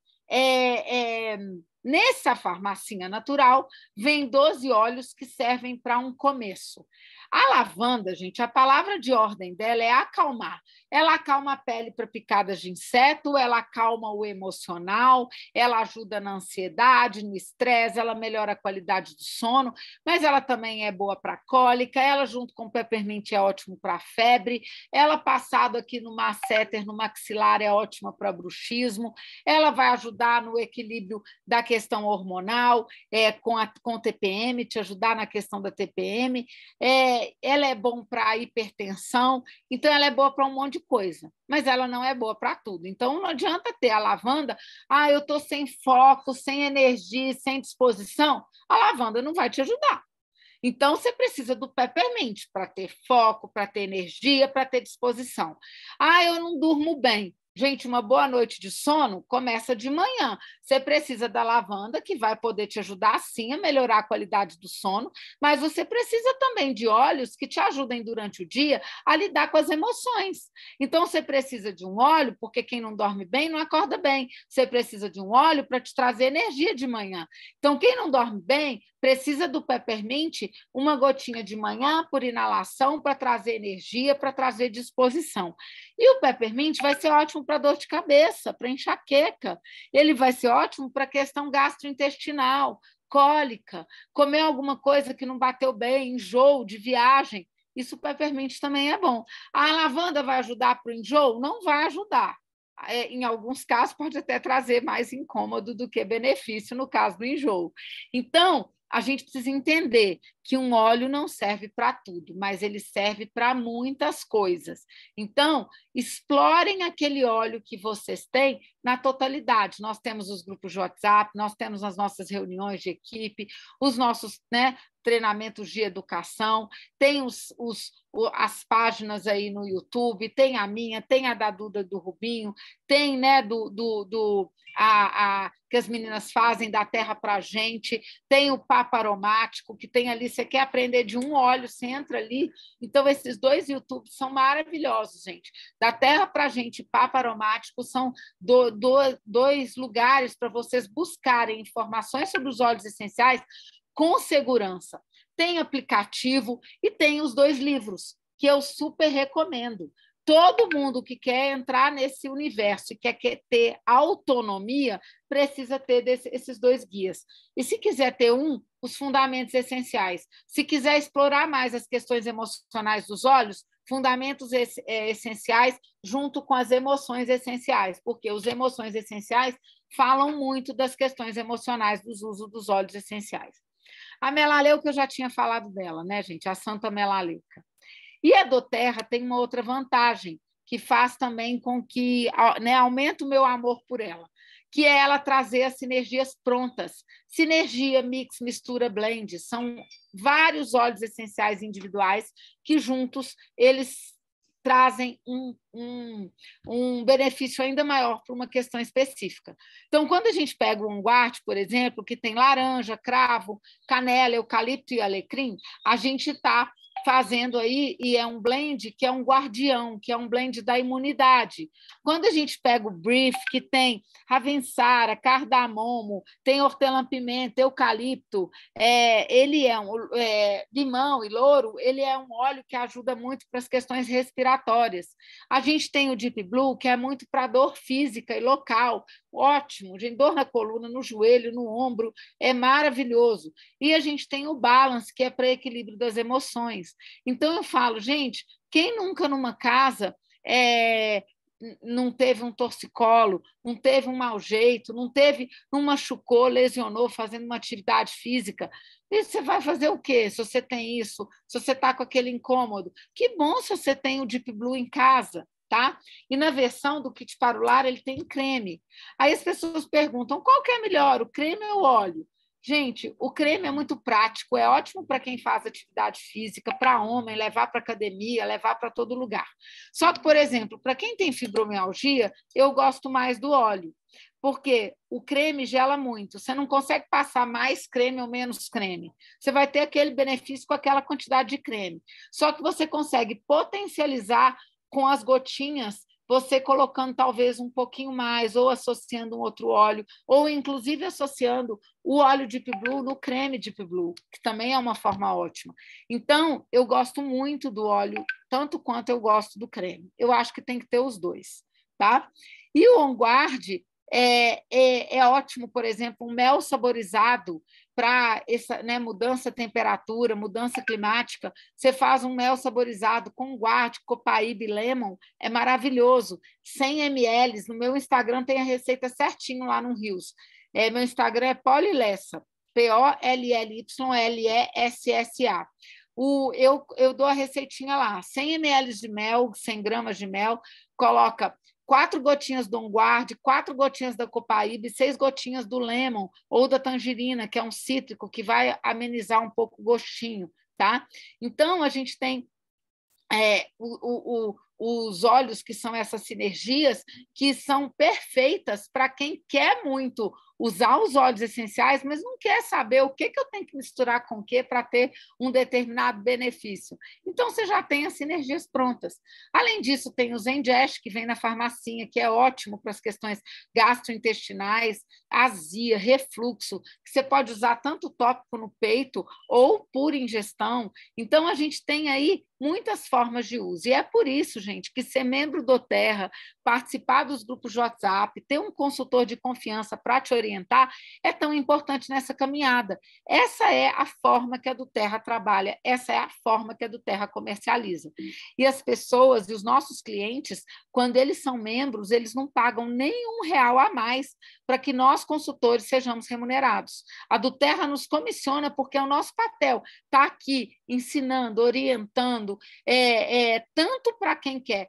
Nessa farmacinha natural, vem 12 óleos que servem para um começo. A lavanda, gente, a palavra de ordem dela é acalmar. Ela acalma a pele para picadas de inseto, ela acalma o emocional, ela ajuda na ansiedade, no estresse, ela melhora a qualidade do sono, mas ela também é boa para cólica, ela junto com o peppermint é ótimo para febre, ela passado aqui no masseter, no maxilar, é ótima para bruxismo, ela vai ajudar no equilíbrio da questão hormonal, com o TPM, te ajudar na questão da TPM, ela é bom para hipertensão, então ela é boa para um monte de coisa, mas ela não é boa para tudo. Então, não adianta ter a lavanda, eu estou sem foco, sem energia, sem disposição, a lavanda não vai te ajudar. Então, você precisa do peppermint para ter foco, para ter energia, para ter disposição. Eu não durmo bem. Gente, uma boa noite de sono começa de manhã. Você precisa da lavanda, que vai poder te ajudar, sim, a melhorar a qualidade do sono, mas você precisa também de óleos que te ajudem durante o dia a lidar com as emoções. Então, você precisa de um óleo, porque quem não dorme bem não acorda bem. Você precisa de um óleo para te trazer energia de manhã. Então, quem não dorme bem precisa do peppermint, uma gotinha de manhã por inalação para trazer energia, para trazer disposição. E o peppermint vai ser ótimo para dor de cabeça, para enxaqueca. Ele vai ser ótimo para questão gastrointestinal, cólica, comer alguma coisa que não bateu bem, enjoo de viagem. Isso o peppermint também é bom. A lavanda vai ajudar para o enjoo? Não vai ajudar. Em alguns casos, pode até trazer mais incômodo do que benefício no caso do enjoo. Então, a gente precisa entender que um óleo não serve para tudo, mas ele serve para muitas coisas. Então, explorem aquele óleo que vocês têm na totalidade. Nós temos os grupos de WhatsApp, nós temos as nossas reuniões de equipe, os nossos, né, treinamentos de educação, tem as páginas aí no YouTube, tem a minha, tem a da Duda do Rubinho, tem, né, que as meninas fazem da Terra para a Gente, tem o Papo Aromático, que tem ali, você quer aprender de um óleo, você entra ali. Então, esses 2 YouTubes são maravilhosos, gente. Da Terra para a Gente e Papo Aromático são 2 lugares para vocês buscarem informações sobre os óleos essenciais com segurança. Tem aplicativo e tem os 2 livros, que eu super recomendo. Todo mundo que quer entrar nesse universo e quer ter autonomia precisa ter esses 2 guias. E se quiser ter os Fundamentos Essenciais. Se quiser explorar mais as questões emocionais dos óleos, Fundamentos Essenciais junto com as Emoções Essenciais, porque os Emoções Essenciais falam muito das questões emocionais dos usos dos óleos essenciais. A melaleuca, eu já tinha falado dela, né, gente? A Santa Melaleuca. E a doTERRA tem uma outra vantagem, que faz também com que, né, aumente o meu amor por ela, que é ela trazer as sinergias prontas. Sinergia, mix, mistura, blend, são vários óleos essenciais individuais que juntos eles trazem um benefício ainda maior para uma questão específica. Então, quando a gente pega o OnGuard, por exemplo, que tem laranja, cravo, canela, eucalipto e alecrim, a gente está fazendo aí, e é um blend que é um guardião, que é um blend da imunidade. Quando a gente pega o Brief, que tem ravensara, cardamomo, tem hortelã-pimenta, eucalipto, ele limão e louro, ele é um óleo que ajuda muito para as questões respiratórias. A gente tem o Deep Blue, que é muito para dor física e local, ótimo, gente, dor na coluna, no joelho, no ombro, é maravilhoso. E a gente tem o Balance, que é para equilíbrio das emoções. Então, eu falo, gente, quem nunca numa casa não teve um torcicolo, não teve um mau jeito, não machucou, lesionou fazendo uma atividade física, e você vai fazer o quê se você tem isso, se você está com aquele incômodo? Que bom se você tem o Deep Blue em casa, tá? E na versão do kit para o lar, ele tem creme. Aí as pessoas perguntam, qual que é melhor, o creme ou o óleo? Gente, o creme é muito prático, é ótimo para quem faz atividade física, para homem, levar para academia, levar para todo lugar. Só que, por exemplo, para quem tem fibromialgia, eu gosto mais do óleo, porque o creme gela muito, você não consegue passar mais creme ou menos creme. Você vai ter aquele benefício com aquela quantidade de creme. Só que você consegue potencializar com as gotinhas, você colocando talvez um pouquinho mais, ou associando um outro óleo, ou inclusive associando o óleo Deep Blue no creme Deep Blue, que também é uma forma ótima. Então, eu gosto muito do óleo, tanto quanto eu gosto do creme. Eu acho que tem que ter os 2, tá? E o OnGuard é ótimo, por exemplo, um mel saborizado para essa, né, mudança de temperatura, mudança climática. Você faz um mel saborizado com guarde, copaíba, lemon, é maravilhoso. 100 ml. No meu Instagram tem a receita certinho lá no Rios. Meu Instagram é Polilessa, POLLYLESSA. Eu dou a receitinha lá, 100 ml de mel, 100 gramas de mel, coloca 4 gotinhas do OnGuard, 4 gotinhas da copaíba e 6 gotinhas do lemon ou da tangerina, que é um cítrico que vai amenizar um pouco o gostinho, tá? Então, a gente tem os óleos, que são essas sinergias, que são perfeitas para quem quer muito usar os óleos essenciais, mas não quer saber o que eu tenho que misturar com o que para ter um determinado benefício. Então, você já tem as sinergias prontas. Além disso, tem o Zengest, que vem na farmacinha, que é ótimo para as questões gastrointestinais, azia, refluxo, que você pode usar tanto tópico no peito ou por ingestão. Então, a gente tem aí muitas formas de uso. E é por isso, gente, que ser membro do Terra, participar dos grupos de WhatsApp, ter um consultor de confiança para te orientar, é tão importante nessa caminhada. Essa é a forma que a do Terra trabalha, essa é a forma que a do Terra comercializa. E as pessoas e os nossos clientes, quando eles são membros, eles não pagam nem R$1 a mais para que nós, consultores, sejamos remunerados. A do Terra nos comissiona porque é o nosso papel estar aqui ensinando, orientando, tanto para quem quer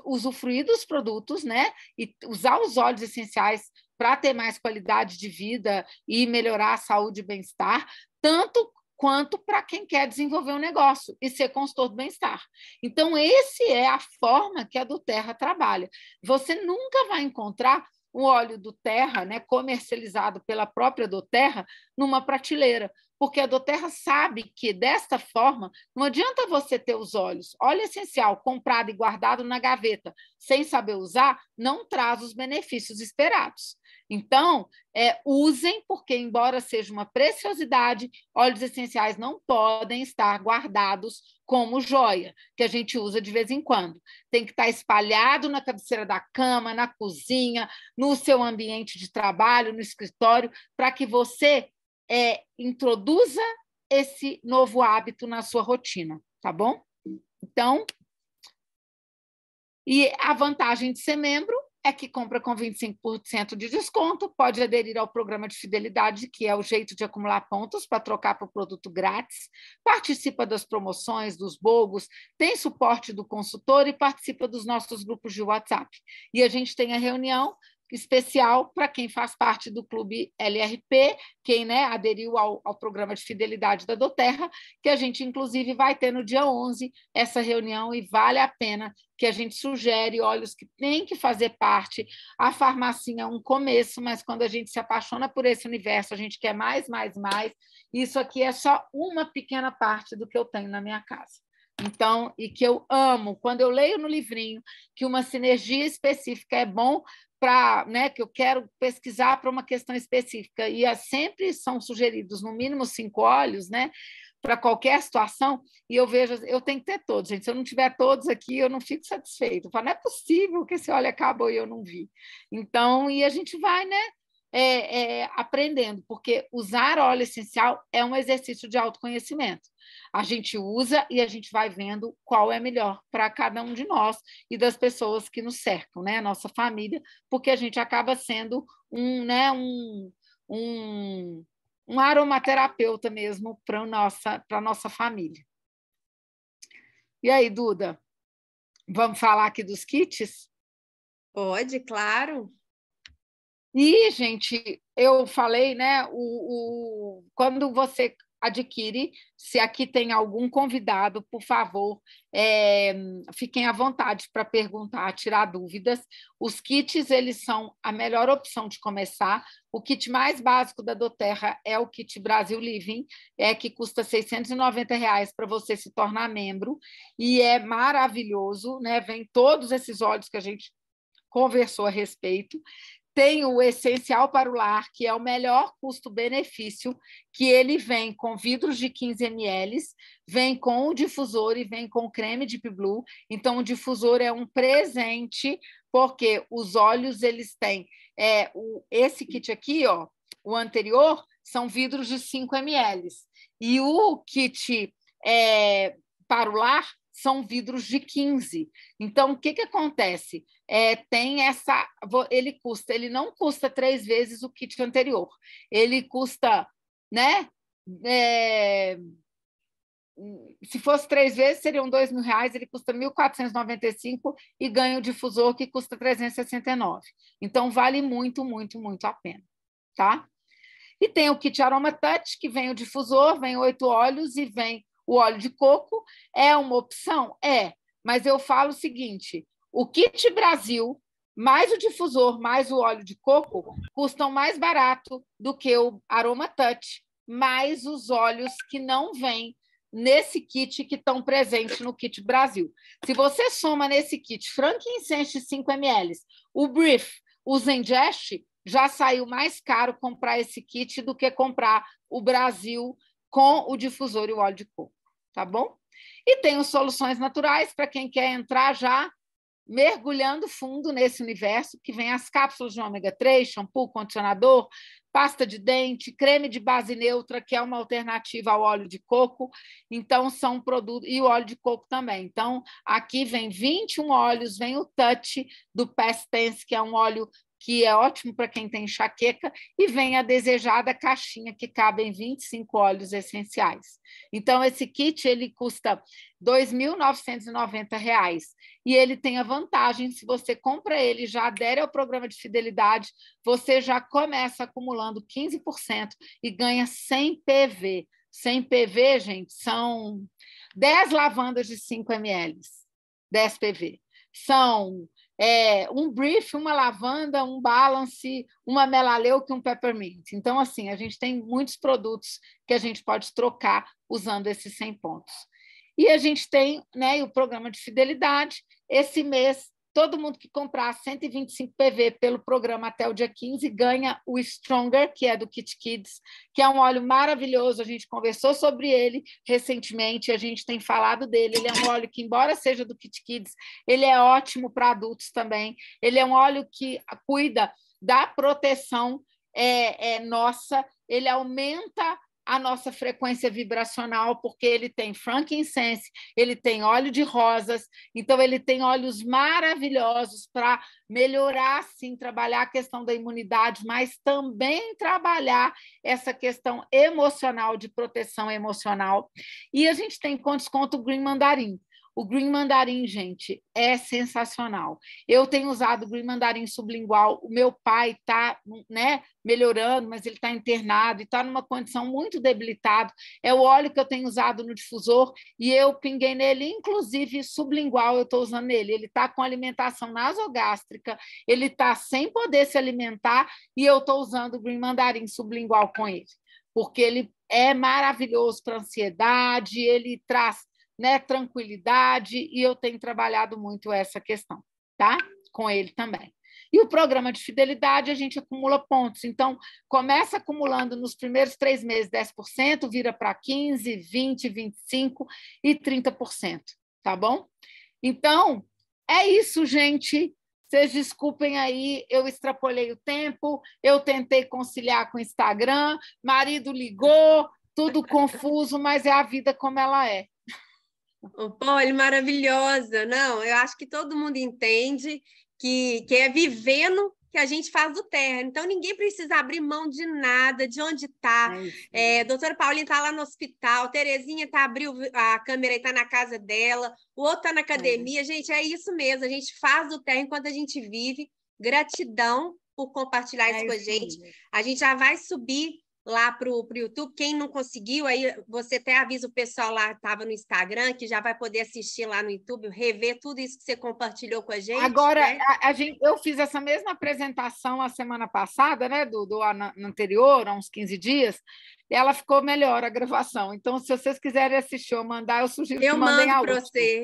usufruir dos produtos, né, e usar os óleos essenciais para ter mais qualidade de vida e melhorar a saúde e bem-estar, tanto quanto para quem quer desenvolver um negócio e ser consultor do bem-estar. Então, essa é a forma que a doTERRA trabalha. Você nunca vai encontrar o óleo doTERRA, né, comercializado pela própria doTERRA, numa prateleira, porque a doTERRA sabe que, desta forma, não adianta você ter os óleos. Óleo essencial comprado e guardado na gaveta, sem saber usar, não traz os benefícios esperados. Então, usem, porque, embora seja uma preciosidade, óleos essenciais não podem estar guardados como joia, que a gente usa de vez em quando. Tem que estar espalhado na cabeceira da cama, na cozinha, no seu ambiente de trabalho, no escritório, para que você introduza esse novo hábito na sua rotina, tá bom? Então, e a vantagem de ser membro é que compra com 25% de desconto, pode aderir ao programa de fidelidade, que é o jeito de acumular pontos para trocar por produto grátis, participa das promoções, dos bogos, tem suporte do consultor e participa dos nossos grupos de WhatsApp. E a gente tem a reunião especial para quem faz parte do Clube LRP, quem, né, aderiu ao programa de fidelidade da doTERRA, que a gente, inclusive, vai ter no dia 11 essa reunião e vale a pena, que a gente sugere óleos que têm que fazer parte. A farmacinha é um começo, mas quando a gente se apaixona por esse universo, a gente quer mais, mais, mais. Isso aqui é só uma pequena parte do que eu tenho na minha casa. Então, e que eu amo, quando eu leio no livrinho que uma sinergia específica é bom para, né, que eu quero pesquisar para uma questão específica, e sempre são sugeridos no mínimo 5 óleos, né, para qualquer situação, e eu vejo, eu tenho que ter todos, gente. Se eu não tiver todos aqui, eu não fico satisfeito. Eu falo, não é possível que esse óleo acabou e eu não vi. Então, e a gente vai, né, aprendendo, porque usar óleo essencial é um exercício de autoconhecimento. A gente usa e a gente vai vendo qual é melhor para cada um de nós e das pessoas que nos cercam, né? A nossa família, porque a gente acaba sendo um aromaterapeuta mesmo para a nossa família. E aí, Duda, vamos falar aqui dos kits? Pode, claro. E, gente, eu falei, né? Quando você adquire, se aqui tem algum convidado, por favor, fiquem à vontade para perguntar, tirar dúvidas. Os kits, eles são a melhor opção de começar. O kit mais básico da doTERRA é o kit Brasil Living, que custa R$ 690 para você se tornar membro, e é maravilhoso, né? Vem todos esses óleos que a gente conversou a respeito. Tem o Essencial para o Lar, que é o melhor custo-benefício, que ele vem com vidros de 15 ml, vem com o difusor e vem com creme Deep Blue. Então, o difusor é um presente, porque os óleos, eles têm... esse kit aqui, ó, o anterior, são vidros de 5 ml. E o kit para o lar são vidros de 15. Então, o que acontece? Ele não custa 3 vezes o kit anterior. Ele custa, né? Se fosse 3 vezes, seriam R$2.000, ele custa R$1.495 e ganha o difusor, que custa R$369. Então, vale muito, muito, muito a pena, tá? E tem o kit Aroma Touch, que vem o difusor, vem 8 óleos e vem o óleo de coco. É uma opção? Mas eu falo o seguinte, o kit Brasil, mais o difusor, mais o óleo de coco, custam mais barato do que o Aroma Touch, mais os óleos que não vêm nesse kit, que estão presentes no kit Brasil. Se você soma nesse kit frankincense 5 ml, o Brief, o Zengest, já saiu mais caro comprar esse kit do que comprar o Brasil com o difusor e o óleo de coco, tá bom? E tem os Soluções Naturais, para quem quer entrar já mergulhando fundo nesse universo, que vem as cápsulas de ômega 3, shampoo, condicionador, pasta de dente, creme de base neutra, que é uma alternativa ao óleo de coco. Então, são produtos... E o óleo de coco também. Então, aqui vem 21 óleos, vem o Touch do Past Tense, que é um óleo que é ótimo para quem tem enxaqueca, e vem a desejada caixinha, que cabem 25 óleos essenciais. Então, esse kit ele custa R$ 2.990, e ele tem a vantagem, se você compra ele e já adere ao programa de fidelidade, você já começa acumulando 15% e ganha 100 PV. 100 PV, gente, são 10 lavandas de 5 ml, 10 PV. São um brief, uma lavanda, um balance, uma melaleuca e um peppermint. Então, assim, a gente tem muitos produtos que a gente pode trocar usando esses 100 pontos. E a gente tem, né, o programa de fidelidade. Esse mês, todo mundo que comprar 125 PV pelo programa até o dia 15 ganha o Stronger, que é do Kit Kids, que é um óleo maravilhoso. A gente conversou sobre ele recentemente, a gente tem falado dele. Ele é um óleo que, embora seja do Kit Kids, ele é ótimo para adultos também. Ele é um óleo que cuida da proteção nossa, ele aumenta a nossa frequência vibracional, porque ele tem frankincense, ele tem óleo de rosas, então ele tem óleos maravilhosos para melhorar, sim, trabalhar a questão da imunidade, mas também trabalhar essa questão emocional, de proteção emocional. E a gente tem com desconto o Green Mandarim. O Green Mandarim, gente, é sensacional. Eu tenho usado o Green Mandarim sublingual. O meu pai está, né, melhorando, mas ele está internado e está numa condição muito debilitada. É o óleo que eu tenho usado no difusor e eu pinguei nele, inclusive sublingual, eu estou usando nele. Ele está com alimentação nasogástrica, ele está sem poder se alimentar e eu estou usando o Green Mandarim sublingual com ele, porque ele é maravilhoso para ansiedade, ele traz, né, tranquilidade, e eu tenho trabalhado muito essa questão, tá? Com ele também. E o programa de fidelidade, a gente acumula pontos. Então, começa acumulando nos primeiros 3 meses 10%, vira para 15%, 20%, 25% e 30%, tá bom? Então, é isso, gente. Vocês desculpem aí, eu extrapolei o tempo, eu tentei conciliar com o Instagram, marido ligou, tudo confuso, mas é a vida como ela é. Ô, Polly, maravilhosa. Não, eu acho que todo mundo entende que é vivendo que a gente faz o terra. Então, ninguém precisa abrir mão de nada, de onde está. Doutora Paulinha está lá no hospital, Terezinha abriu a câmera e está na casa dela, o outro está na academia. Gente, é isso mesmo, a gente faz o terra enquanto a gente vive. Gratidão por compartilhar isso com a gente. A gente já vai subir lá para o YouTube. Quem não conseguiu, aí você até avisa o pessoal lá que estava no Instagram, que já vai poder assistir lá no YouTube, rever tudo isso que você compartilhou com a gente. Agora, né? Eu fiz essa mesma apresentação a semana passada, né, do ano anterior, há uns 15 dias, e ela ficou melhor a gravação. Então, se vocês quiserem assistir ou mandar, eu sugiro que mandem a última.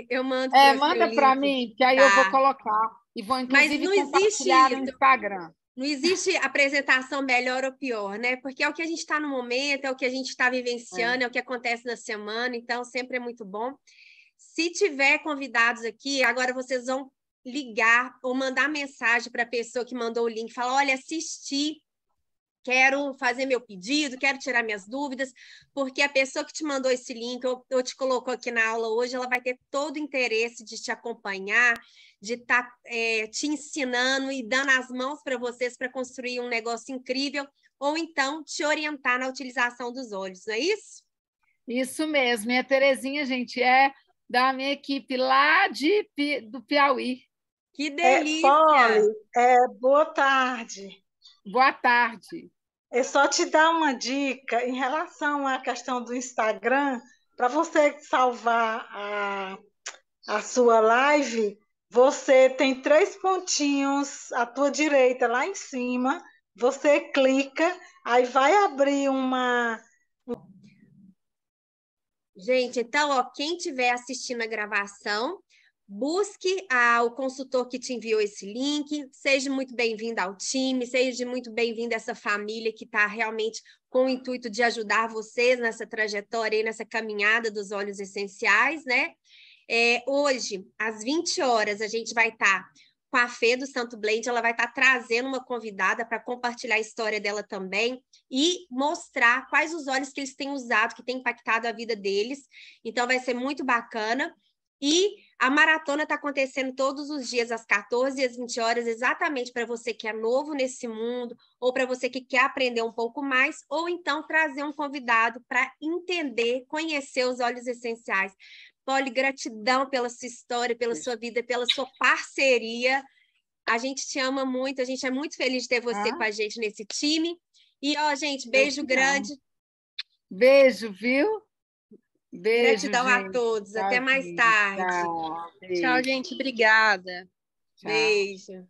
Eu mando para você. Manda para mim, que aí eu vou colocar. E vou, inclusive, compartilhar no Instagram. Não existe apresentação melhor ou pior, né? Porque é o que a gente está no momento, é o que a gente está vivenciando, é o que acontece na semana, então sempre é muito bom. Se tiver convidados aqui, agora vocês vão ligar ou mandar mensagem para a pessoa que mandou o link, falar, olha, assisti, quero fazer meu pedido, quero tirar minhas dúvidas, porque a pessoa que te mandou esse link ou te colocou aqui na aula hoje, ela vai ter todo o interesse de te acompanhar, de estar te ensinando e dando as mãos para vocês para construir um negócio incrível, ou então te orientar na utilização dos óleos, não é isso? Isso mesmo. Minha Terezinha, gente, é da minha equipe lá do Piauí. Que delícia! Polly, boa tarde. Boa tarde. É só te dar uma dica em relação à questão do Instagram, para você salvar a sua live, você tem 3 pontinhos à tua direita, lá em cima, você clica, aí vai abrir uma... Gente, então, ó, quem estiver assistindo a gravação, busque o consultor que te enviou esse link, seja muito bem-vindo ao time, seja muito bem-vindo a essa família que está realmente com o intuito de ajudar vocês nessa trajetória e nessa caminhada dos óleos essenciais, né? Hoje, às 20 horas, a gente vai estar com a Fê do Santo Blend, ela vai estar trazendo uma convidada para compartilhar a história dela também e mostrar quais os óleos que eles têm usado, que tem impactado a vida deles. Então, vai ser muito bacana. E a maratona está acontecendo todos os dias, às 14 e às 20 horas, exatamente para você que é novo nesse mundo, ou para você que quer aprender um pouco mais, ou então trazer um convidado para entender, conhecer os óleos essenciais. Polly, gratidão pela sua história, pela sua vida, pela sua parceria. A gente te ama muito, a gente é muito feliz de ter você com a gente nesse time. E, ó, gente, beijo grande. Beijo, viu? Beijo, Gratidão a gente. todos. Até mais Tchauzinho. tarde. Tchau. Tchau, Beijo. gente. Obrigada. Tchau. Beijo.